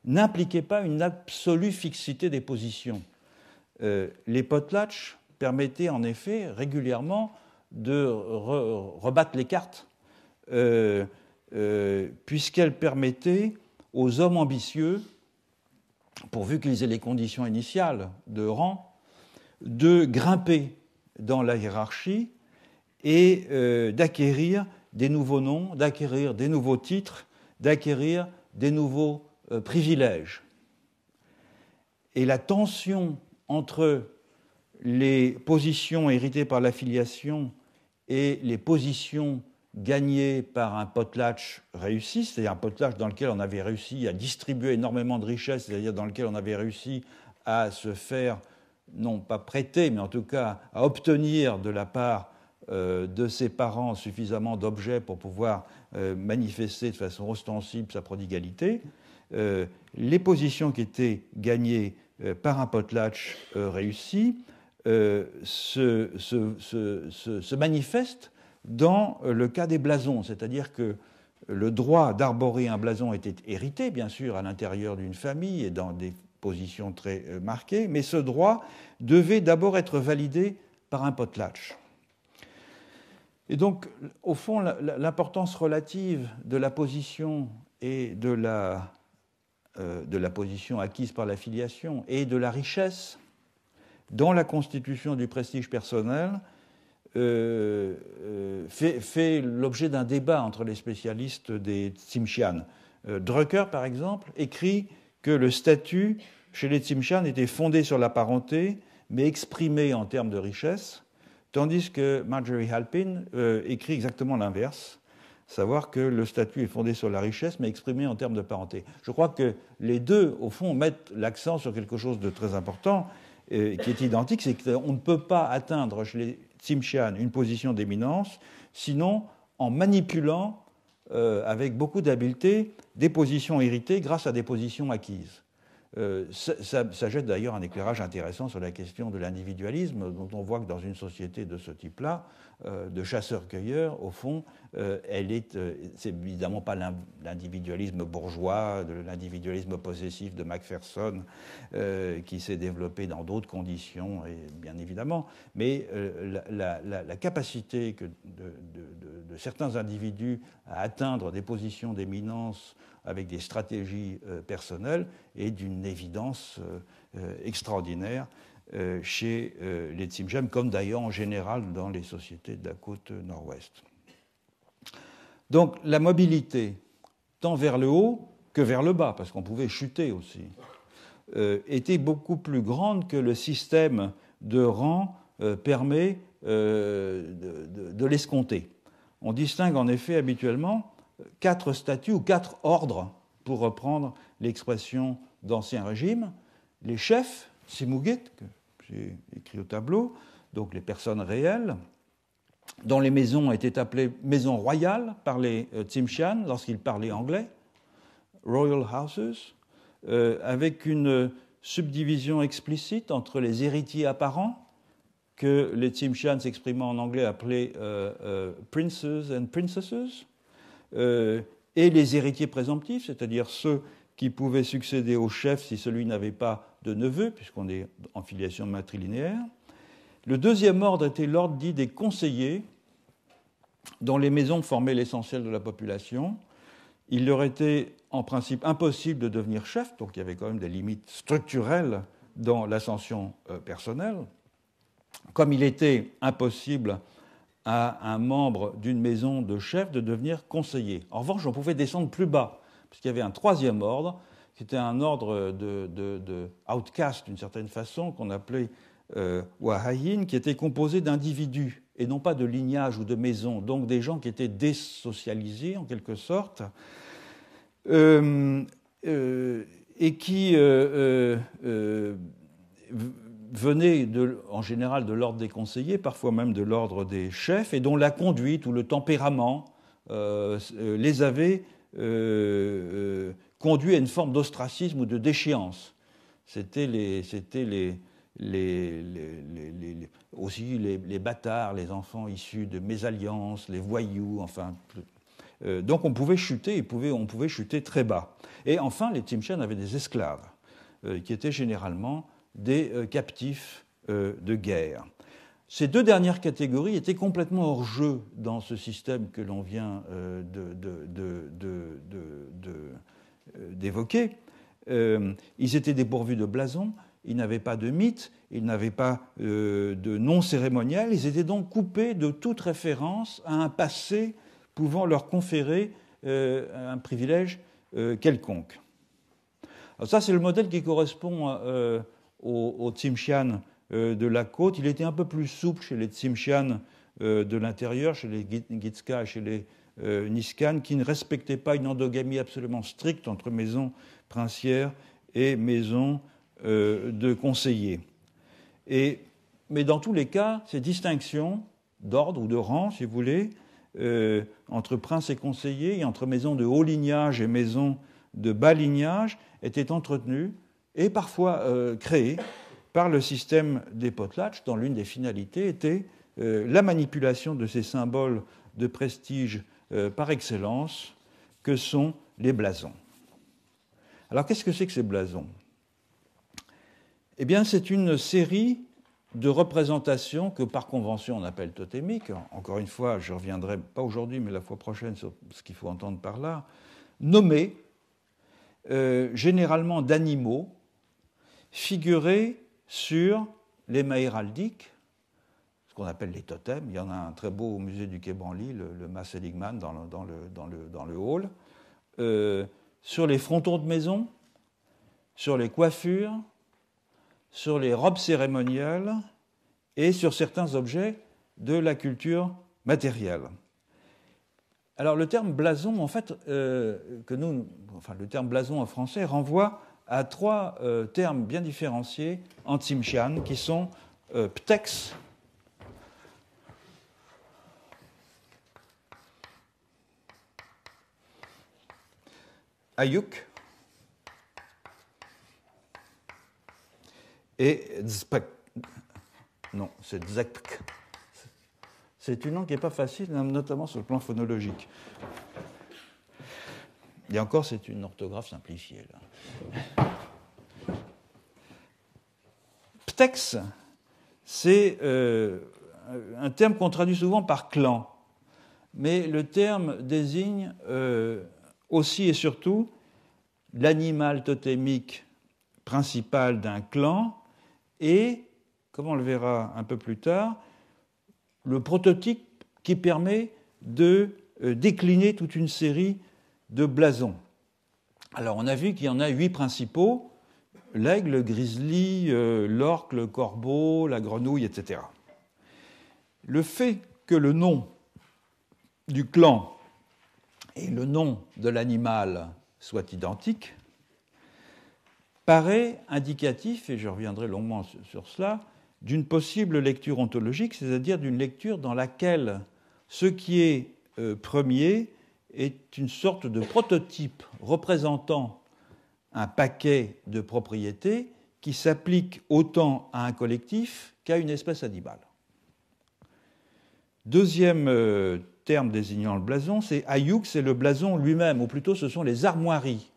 n'impliquait pas une absolue fixité des positions. Les potlatches permettaient en effet régulièrement de rebattre les cartes, puisqu'elles permettaient aux hommes ambitieux, pourvu qu'ils aient les conditions initiales de rang, de grimper dans la hiérarchie et d'acquérir des nouveaux noms, d'acquérir des nouveaux titres, d'acquérir des nouveaux privilèges. Et la tension entre les positions héritées par l'affiliation et les positions gagnées par un potlatch réussi, c'est-à-dire un potlatch dans lequel on avait réussi à distribuer énormément de richesses, c'est-à-dire dans lequel on avait réussi à se faire, non pas prêter, mais en tout cas à obtenir de la part de ses parents suffisamment d'objets pour pouvoir manifester de façon ostensible sa prodigalité. Les positions qui étaient gagnées par un potlatch réussi se manifestent dans le cas des blasons, c'est-à-dire que le droit d'arborer un blason était hérité, bien sûr, à l'intérieur d'une famille et dans des positions très marquées, mais ce droit devait d'abord être validé par un potlatch. Et donc, au fond, l'importance relative de la position et de la position acquise par l'affiliation et de la richesse dans la constitution du prestige personnel fait l'objet d'un débat entre les spécialistes des Tsimshian. Drucker, par exemple, écrit que le statut chez les Tsimshian était fondé sur la parenté, mais exprimé en termes de richesse, tandis que Marjorie Halpin écrit exactement l'inverse, savoir que le statut est fondé sur la richesse, mais exprimé en termes de parenté. Je crois que les deux, au fond, mettent l'accent sur quelque chose de très important, qui est identique, c'est qu'on ne peut pas atteindre chez les Tsimshian une position d'éminence, sinon en manipulant avec beaucoup d'habileté des positions héritées grâce à des positions acquises. Ça jette d'ailleurs un éclairage intéressant sur la question de l'individualisme, dont on voit que dans une société de ce type-là, de chasseurs-cueilleurs, au fond, c'est évidemment pas l'individualisme bourgeois, l'individualisme possessif de Macpherson, qui s'est développé dans d'autres conditions, et bien évidemment, mais la capacité de certains individus à atteindre des positions d'éminence avec des stratégies personnelles est d'une évidence extraordinaire chez les Tsimshian, comme d'ailleurs en général dans les sociétés de la côte nord-ouest. Donc la mobilité, tant vers le haut que vers le bas, parce qu'on pouvait chuter aussi, était beaucoup plus grande que le système de rang permet de l'escompter. On distingue en effet habituellement 4 statuts ou 4 ordres, pour reprendre l'expression d'Ancien Régime. Les chefs, Simugit, que j'ai écrit au tableau, donc les personnes réelles, dont les maisons étaient appelées maisons royales par les Tsimshian lorsqu'ils parlaient anglais, Royal Houses, avec une subdivision explicite entre les héritiers apparents, que les Tsimshian s'exprimant en anglais appelaient princes and princesses, et les héritiers présomptifs, c'est-à-dire ceux qui pouvait succéder au chef si celui n'avait pas de neveu, puisqu'on est en filiation matrilinéaire. Le deuxième ordre était l'ordre dit des conseillers, dont les maisons formaient l'essentiel de la population. Il leur était en principe impossible de devenir chef, donc il y avait quand même des limites structurelles dans l'ascension personnelle, comme il était impossible à un membre d'une maison de chef de devenir conseiller. En revanche, on pouvait descendre plus bas, parce qu'il y avait un troisième ordre, qui était un ordre de outcast, d'une certaine façon, qu'on appelait Wahayin, qui était composé d'individus, et non pas de lignages ou de maisons, donc des gens qui étaient désocialisés, en quelque sorte, et qui venaient en général de l'ordre des conseillers, parfois même de l'ordre des chefs, et dont la conduite ou le tempérament les avait conduits à une forme d'ostracisme ou de déchéance. C'était aussi les bâtards, les enfants issus de mésalliances, les voyous, enfin. Donc on pouvait chuter, on pouvait chuter très bas. Et enfin, les Tsimshian avaient des esclaves, qui étaient généralement des captifs de guerre. Ces deux dernières catégories étaient complètement hors jeu dans ce système que l'on vient d'évoquer. Ils étaient dépourvus de blason, ils n'avaient pas de mythe, ils n'avaient pas de nom cérémoniel, ils étaient donc coupés de toute référence à un passé pouvant leur conférer un privilège quelconque. Alors ça, c'est le modèle qui correspond aux Tsimshian de la côte. Il était un peu plus souple chez les Tsimshian de l'intérieur, chez les Gitska et chez les Niskan, qui ne respectaient pas une endogamie absolument stricte entre maisons princières et maisons de conseillers. Mais dans tous les cas, ces distinctions d'ordre ou de rang, si vous voulez, entre princes et conseillers, et entre maisons de haut lignage et maisons de bas lignage, étaient entretenues et parfois créées par le système des potlatches, dont l'une des finalités était la manipulation de ces symboles de prestige par excellence que sont les blasons. Alors qu'est-ce que c'est que ces blasons ? Eh bien, c'est une série de représentations que par convention on appelle totémiques. Encore une fois, je reviendrai, pas aujourd'hui, mais la fois prochaine, sur ce qu'il faut entendre par là, nommées généralement d'animaux figurés sur les mâts héraldiques, ce qu'on appelle les totems. Il y en a un très beau au musée du Quai Branly, le mât Seligman dans le hall, sur les frontons de maison, sur les coiffures, sur les robes cérémoniales et sur certains objets de la culture matérielle. Alors le terme blason, en fait, le terme blason en français renvoie à trois termes bien différenciés en Tsimshian, qui sont ptex, ayuk et dzpek. Non, c'est dzek. C'est une langue qui n'est pas facile, notamment sur le plan phonologique. Et encore, c'est une orthographe simplifiée, là. Ptex, c'est un terme qu'on traduit souvent par clan. Mais le terme désigne aussi et surtout l'animal totémique principal d'un clan et, comme on le verra un peu plus tard, le prototype qui permet de décliner toute une série de blasons. Alors, on a vu qu'il y en a 8 principaux, l'aigle, le grizzly, l'orque, le corbeau, la grenouille, etc. Le fait que le nom du clan et le nom de l'animal soient identiques paraît indicatif, et je reviendrai longuement sur cela, d'une possible lecture ontologique, c'est-à-dire d'une lecture dans laquelle ce qui est premier est une sorte de prototype représentant un paquet de propriétés qui s'applique autant à un collectif qu'à une espèce animale. Deuxième terme désignant le blason, c'est ayuk, c'est le blason lui-même, ou plutôt ce sont les armoiries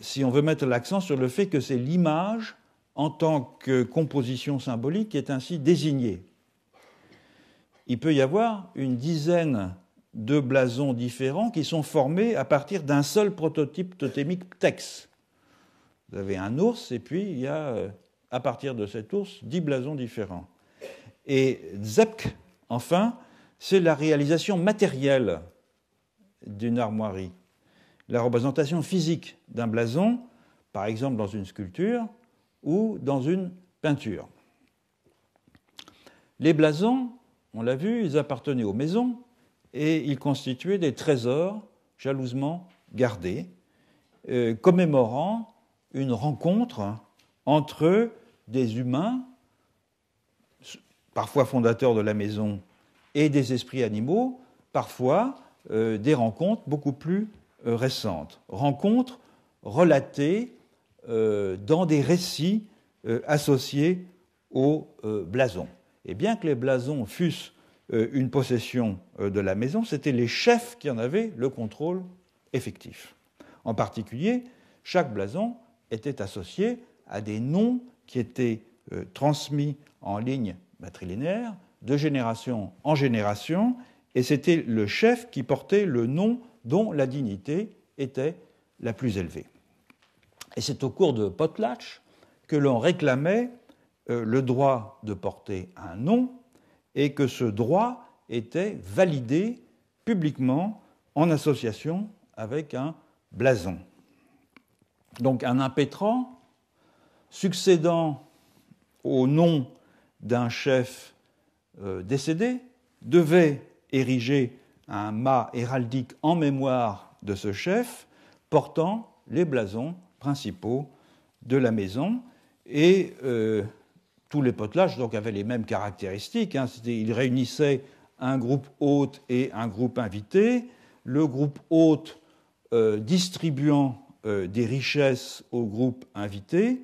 si on veut mettre l'accent sur le fait que c'est l'image en tant que composition symbolique qui est ainsi désignée. Il peut y avoir une dizaine de blasons différents qui sont formés à partir d'un seul prototype totémique Tex. Vous avez un ours et puis il y a, à partir de cet ours, 10 blasons différents. Et Zepc, enfin, c'est la réalisation matérielle d'une armoirie. La représentation physique d'un blason, par exemple dans une sculpture ou dans une peinture. Les blasons, on l'a vu, ils appartenaient aux maisons et ils constituaient des trésors jalousement gardés, commémorant une rencontre entre des humains, parfois fondateurs de la maison, et des esprits animaux, parfois des rencontres beaucoup plus récentes. Rencontres relatées dans des récits associés aux blasons. Et bien que les blasons fussent une possession de la maison, c'étaient les chefs qui en avaient le contrôle effectif. En particulier, chaque blason était associé à des noms qui étaient transmis en ligne matrilinéaire de génération en génération, et c'était le chef qui portait le nom dont la dignité était la plus élevée. Et c'est au cours de potlatch que l'on réclamait le droit de porter un nom et que ce droit était validé publiquement en association avec un blason. Donc un impétrant succédant au nom d'un chef décédé devait ériger un mât héraldique en mémoire de ce chef portant les blasons principaux de la maison. Et tous les potlatches donc, avaient les mêmes caractéristiques. Ils réunissaient un groupe hôte et un groupe invité. Le groupe hôte distribuant des richesses au groupe invité,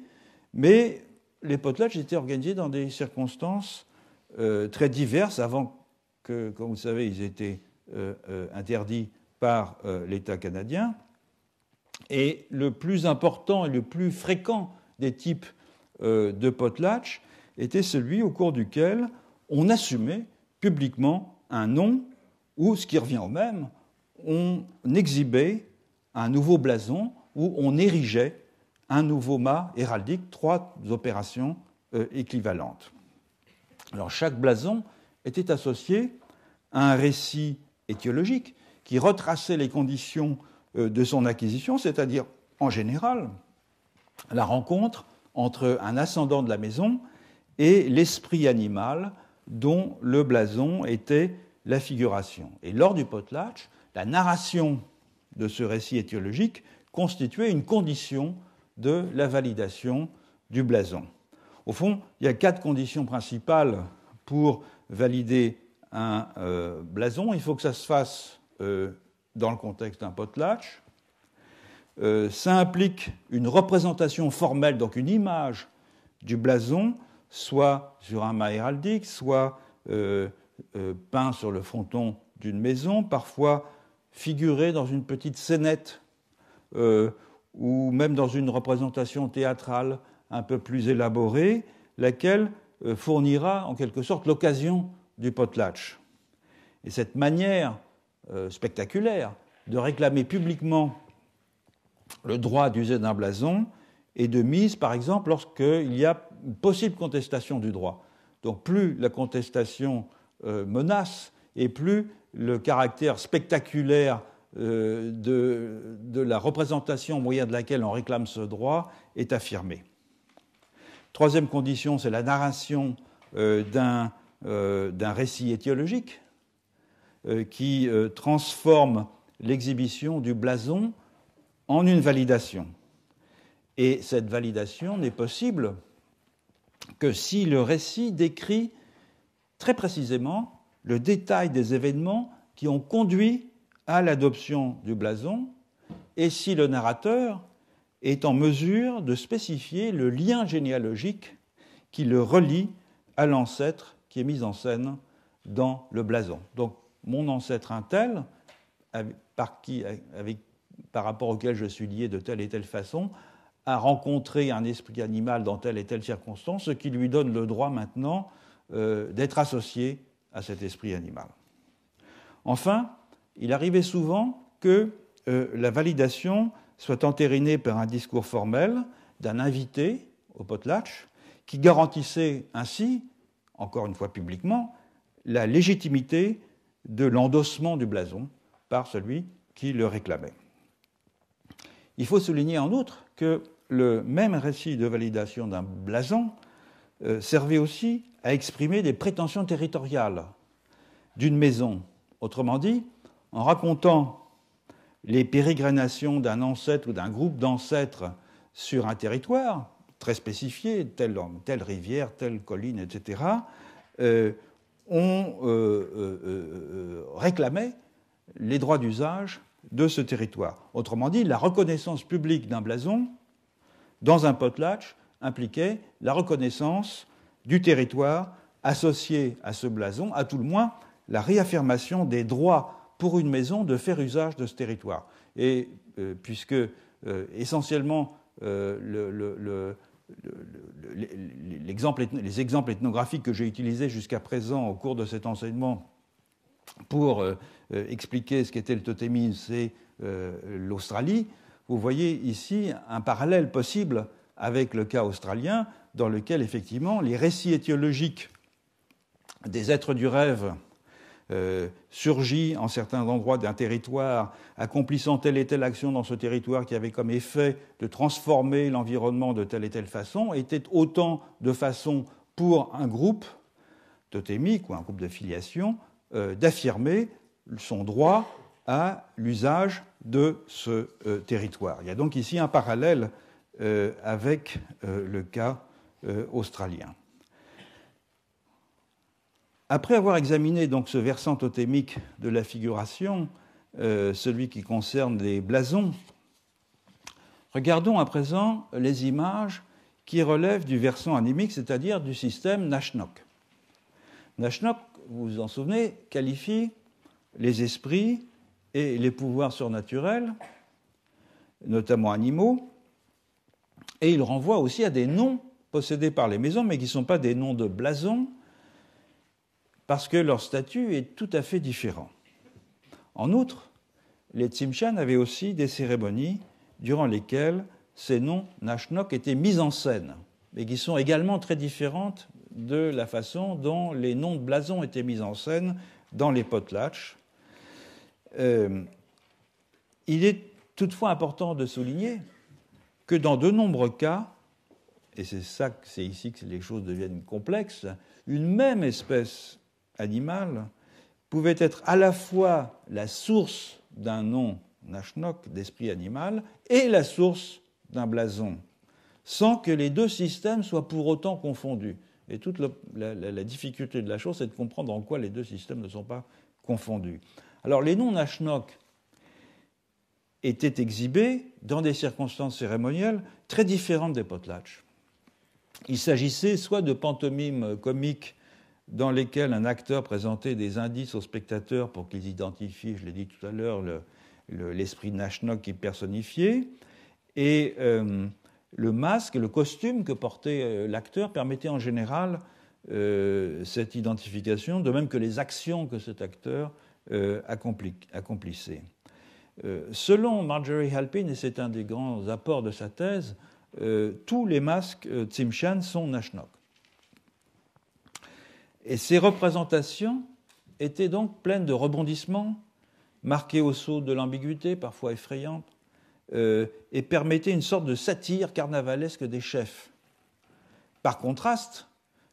mais les potlatches étaient organisés dans des circonstances très diverses avant que, comme vous savez, ils étaient interdits par l'État canadien. Et le plus important et le plus fréquent des types de potlatch était celui au cours duquel on assumait publiquement un nom ou, ce qui revient au même, on exhibait un nouveau blason ou on érigeait un nouveau mât héraldique, 3 opérations équivalentes. Alors chaque blason était associé à un récit étiologique qui retraçait les conditions de son acquisition, c'est-à-dire, en général, la rencontre entre un ascendant de la maison et l'esprit animal dont le blason était la figuration. Et lors du potlatch, la narration de ce récit étiologique constituait une condition de la validation du blason. Au fond, il y a 4 conditions principales pour valider un blason. Il faut que ça se fasse dans le contexte d'un potlatch. Ça implique une représentation formelle, donc une image du blason, soit sur un mât héraldique, soit peint sur le fronton d'une maison, parfois figuré dans une petite scénette ou même dans une représentation théâtrale un peu plus élaborée, laquelle fournira en quelque sorte l'occasion du potlatch. Et cette manière spectaculaire de réclamer publiquement le droit d'user d'un blason est de mise, par exemple, lorsqu'il y a une possible contestation du droit. Donc plus la contestation menace et plus le caractère spectaculaire de la représentation au moyen de laquelle on réclame ce droit est affirmé. Troisième condition, c'est la narration d'un récit étiologique qui transforme l'exhibition du blason en une validation. Et cette validation n'est possible que si le récit décrit très précisément le détail des événements qui ont conduit à l'adoption du blason et si le narrateur est en mesure de spécifier le lien généalogique qui le relie à l'ancêtre qui est mis en scène dans le blason. Donc, mon ancêtre un tel, avec par rapport auquel je suis lié de telle et telle façon, a rencontré un esprit animal dans telle et telle circonstance, ce qui lui donne le droit maintenant d'être associé à cet esprit animal. Enfin, il arrivait souvent que la validation soit entérinée par un discours formel d'un invité au potlatch qui garantissait ainsi, encore une fois publiquement, la légitimité de l'endossement du blason par celui qui le réclamait. Il faut souligner en outre que le même récit de validation d'un blason servait aussi à exprimer des prétentions territoriales d'une maison. Autrement dit, en racontant les pérégrinations d'un ancêtre ou d'un groupe d'ancêtres sur un territoire très spécifié, telle rivière, telle colline, etc., on réclamait les droits d'usage de ce territoire. Autrement dit, la reconnaissance publique d'un blason dans un potlatch impliquait la reconnaissance du territoire associé à ce blason, à tout le moins la réaffirmation des droits pour une maison de faire usage de ce territoire. Et puisque essentiellement les exemples ethnographiques que j'ai utilisés jusqu'à présent au cours de cet enseignement pour expliquer ce qu'était le totémisme, c'est l'Australie, vous voyez ici un parallèle possible avec le cas australien, dans lequel effectivement les récits étiologiques des êtres du rêve surgit en certains endroits d'un territoire, accomplissant telle et telle action dans ce territoire qui avait comme effet de transformer l'environnement de telle et telle façon, était autant de façons pour un groupe totémique ou un groupe de filiation d'affirmer son droit à l'usage de ce territoire. Il y a donc ici un parallèle avec le cas australien. Après avoir examiné donc ce versant totémique de la figuration, celui qui concerne les blasons, regardons à présent les images qui relèvent du versant animique, c'est-à-dire du système Nashnok. Nashnok, vous vous en souvenez, qualifie les esprits et les pouvoirs surnaturels, notamment animaux, et il renvoie aussi à des noms possédés par les maisons, mais qui ne sont pas des noms de blasons, parce que leur statut est tout à fait différent. En outre, les Tsimshian avaient aussi des cérémonies durant lesquelles ces noms Nashnok étaient mis en scène, mais qui sont également très différentes de la façon dont les noms de blasons étaient mis en scène dans les potlatchs. Il est toutefois important de souligner que dans de nombreux cas, et c'est ici que les choses deviennent complexes, une même espèce animale pouvait être à la fois la source d'un nom Nashnok, d'esprit animal, et la source d'un blason, sans que les deux systèmes soient pour autant confondus. Et toute la difficulté de la chose, c'est de comprendre en quoi les deux systèmes ne sont pas confondus. Alors, les noms Nashnok étaient exhibés dans des circonstances cérémonielles très différentes des potlatchs. Il s'agissait soit de pantomimes comiques dans lesquelles un acteur présentait des indices aux spectateurs pour qu'ils identifient, je l'ai dit tout à l'heure, l'esprit Nashnok qui est personnifié, et le masque, le costume que portait l'acteur permettait en général cette identification, de même que les actions que cet acteur accomplissait. Selon Marjorie Halpin, et c'est un des grands apports de sa thèse, tous les masques Tsimshian sont Nashnok. Et ces représentations étaient donc pleines de rebondissements, marquées au sceau de l'ambiguïté, parfois effrayante, et permettaient une sorte de satire carnavalesque des chefs. Par contraste,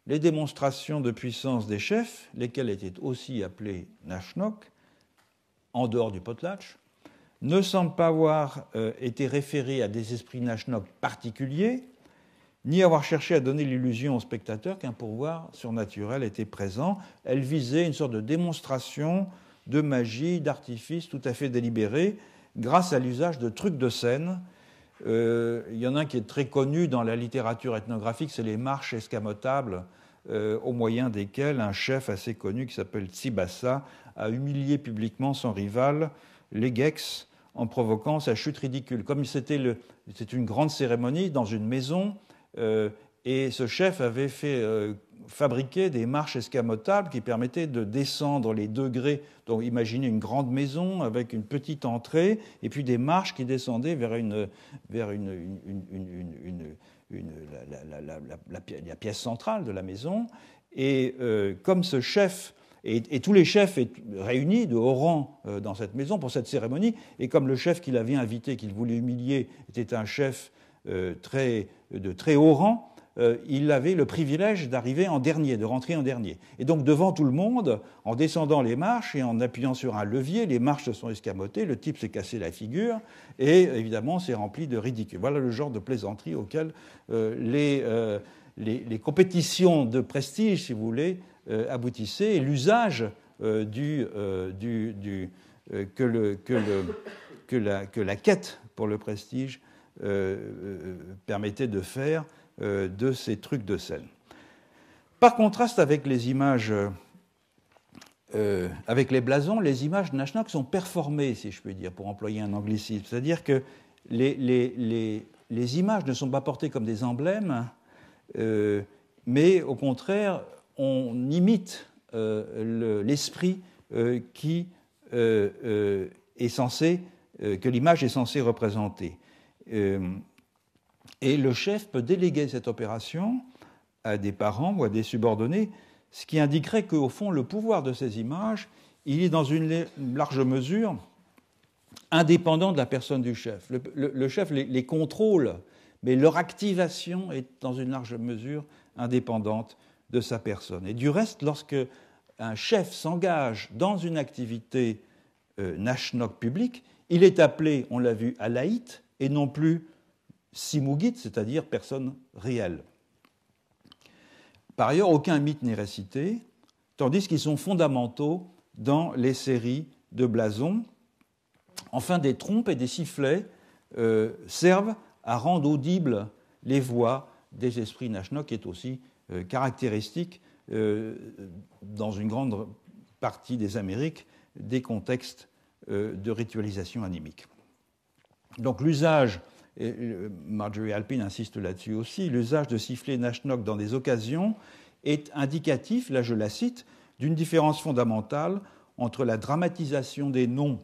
les démonstrations de puissance des chefs, lesquels étaient aussi appelés Nashnok, en dehors du potlatch, ne semblent pas avoir été référées à des esprits Nashnok particuliers, ni avoir cherché à donner l'illusion aux spectateurs qu'un pouvoir surnaturel était présent. Elles visaient une sorte de démonstration de magie, d'artifice tout à fait délibérée, grâce à l'usage de trucs de scène. Il y en a un qui est très connu dans la littérature ethnographique, c'est les marches escamotables, au moyen desquelles un chef assez connu qui s'appelle Tsibasa a humilié publiquement son rival, Legex, en provoquant sa chute ridicule. Comme c'était une grande cérémonie dans une maison, et ce chef avait fait fabriquer des marches escamotables qui permettaient de descendre les degrés. Donc imaginez une grande maison avec une petite entrée et puis des marches qui descendaient vers la pièce centrale de la maison. Et comme ce chef, et tous les chefs réunis de haut rang dans cette maison pour cette cérémonie, et comme le chef qu'il avait invité, qu'il voulait humilier, était un chef de très haut rang, il avait le privilège d'arriver en dernier, de rentrer en dernier. Et donc devant tout le monde, en descendant les marches et en appuyant sur un levier, les marches se sont escamotées, le type s'est cassé la figure et évidemment c'est rempli de ridicule. Voilà le genre de plaisanterie auquel les compétitions de prestige, si vous voulez, aboutissaient, et l'usage que la quête pour le prestige permettait de faire de ces trucs de scène. Par contraste avec les images, avec les blasons, les images de Nashnock sont performées, si je puis dire, pour employer un anglicisme. C'est-à-dire que les images ne sont pas portées comme des emblèmes, mais au contraire, on imite l'esprit qui est censé, que l'image est censée représenter. Et le chef peut déléguer cette opération à des parents ou à des subordonnés, ce qui indiquerait qu'au fond, le pouvoir de ces images, il est dans une large mesure indépendant de la personne du chef. Le chef les contrôle, mais leur activation est dans une large mesure indépendante de sa personne. Et du reste, lorsque un chef s'engage dans une activité Nashnock publique, il est appelé, on l'a vu, à laït et non plus simugit, c'est-à-dire personne réelle. Par ailleurs, aucun mythe n'est récité, tandis qu'ils sont fondamentaux dans les séries de blasons. Enfin, des trompes et des sifflets servent à rendre audibles les voix des esprits Nashnock, qui est aussi caractéristique dans une grande partie des Amériques des contextes de ritualisation animique. Donc l'usage, et Marjorie Alpine insiste là-dessus aussi, l'usage de sifflets Nashnock dans des occasions est indicatif, là je la cite, d'une différence fondamentale entre la dramatisation des noms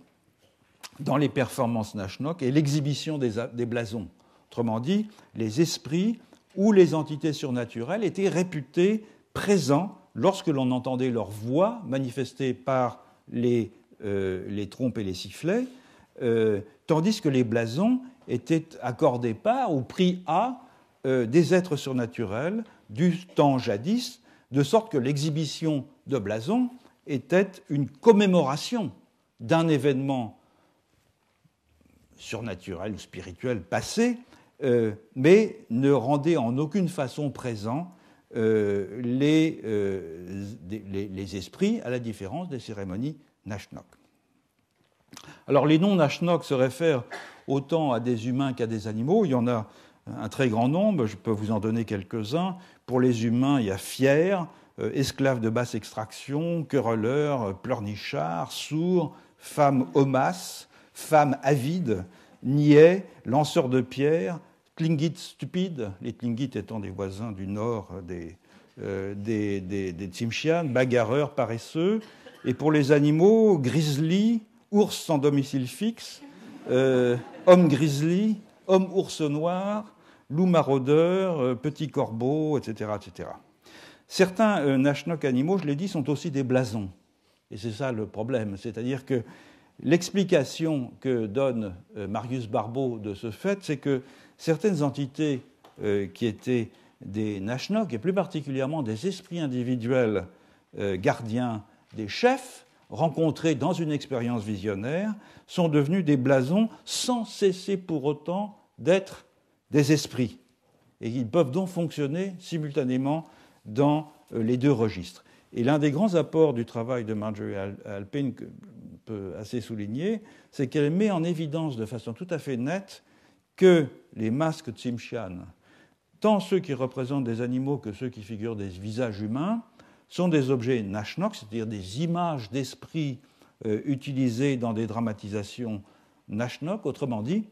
dans les performances Nashnock et l'exhibition des blasons. Autrement dit, les esprits ou les entités surnaturelles étaient réputés présents lorsque l'on entendait leur voix manifestée par les trompes et les sifflets, tandis que les blasons étaient accordés par ou pris à des êtres surnaturels du temps jadis, de sorte que l'exhibition de blasons était une commémoration d'un événement surnaturel ou spirituel passé, mais ne rendait en aucune façon présent les esprits, à la différence des cérémonies Nashnock. Alors les noms Nashnock se réfèrent autant à des humains qu'à des animaux. Il y en a un très grand nombre, je peux vous en donner quelques-uns. Pour les humains, il y a fier, esclave de basse extraction, querelleur, pleurnichard, sourd, femme homasse, femme avide, niais, lanceur de pierres, tlingit stupide, les tlingits étant des voisins du nord des Tsimshian, bagarreurs paresseux. Et pour les animaux, grizzly, ours sans domicile fixe, homme grizzly, homme ours noir, loup maraudeur, petit corbeau, etc., etc. Certains Nashnock animaux, je l'ai dit, sont aussi des blasons. Et c'est ça le problème. C'est-à-dire que l'explication que donne Marius Barbeau de ce fait, c'est que certaines entités qui étaient des Nashnock, et plus particulièrement des esprits individuels gardiens des chefs, rencontrés dans une expérience visionnaire, sont devenus des blasons sans cesser pour autant d'être des esprits. Et ils peuvent donc fonctionner simultanément dans les deux registres. Et l'un des grands apports du travail de Marjorie Alpine, que on peut assez souligner, c'est qu'elle met en évidence de façon tout à fait nette que les masques Tsimshian, tant ceux qui représentent des animaux que ceux qui figurent des visages humains, sont des objets Nashnock, c'est-à-dire des images d'esprit utilisées dans des dramatisations Nashnok. Autrement dit,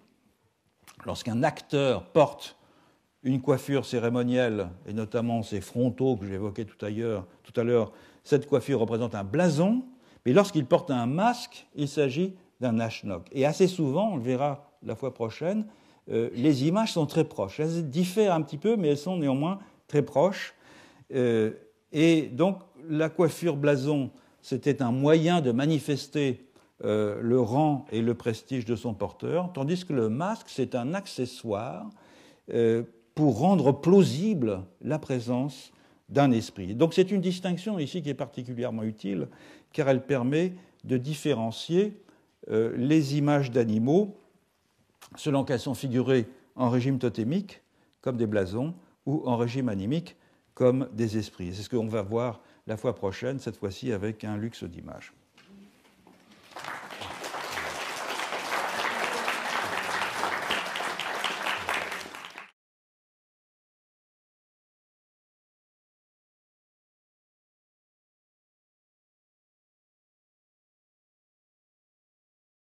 lorsqu'un acteur porte une coiffure cérémonielle, et notamment ses frontaux que j'évoquais tout à l'heure, cette coiffure représente un blason, mais lorsqu'il porte un masque, il s'agit d'un Nashnok. Et assez souvent, on le verra la fois prochaine, les images sont très proches. Elles diffèrent un petit peu, mais elles sont néanmoins très proches. Et donc, la coiffure blason, c'était un moyen de manifester le rang et le prestige de son porteur, tandis que le masque, c'est un accessoire pour rendre plausible la présence d'un esprit. Donc c'est une distinction ici qui est particulièrement utile, car elle permet de différencier les images d'animaux selon qu'elles sont figurées en régime totémique, comme des blasons, ou en régime animique, comme des esprits. C'est ce qu'on va voir la fois prochaine, cette fois-ci avec un luxe d'images.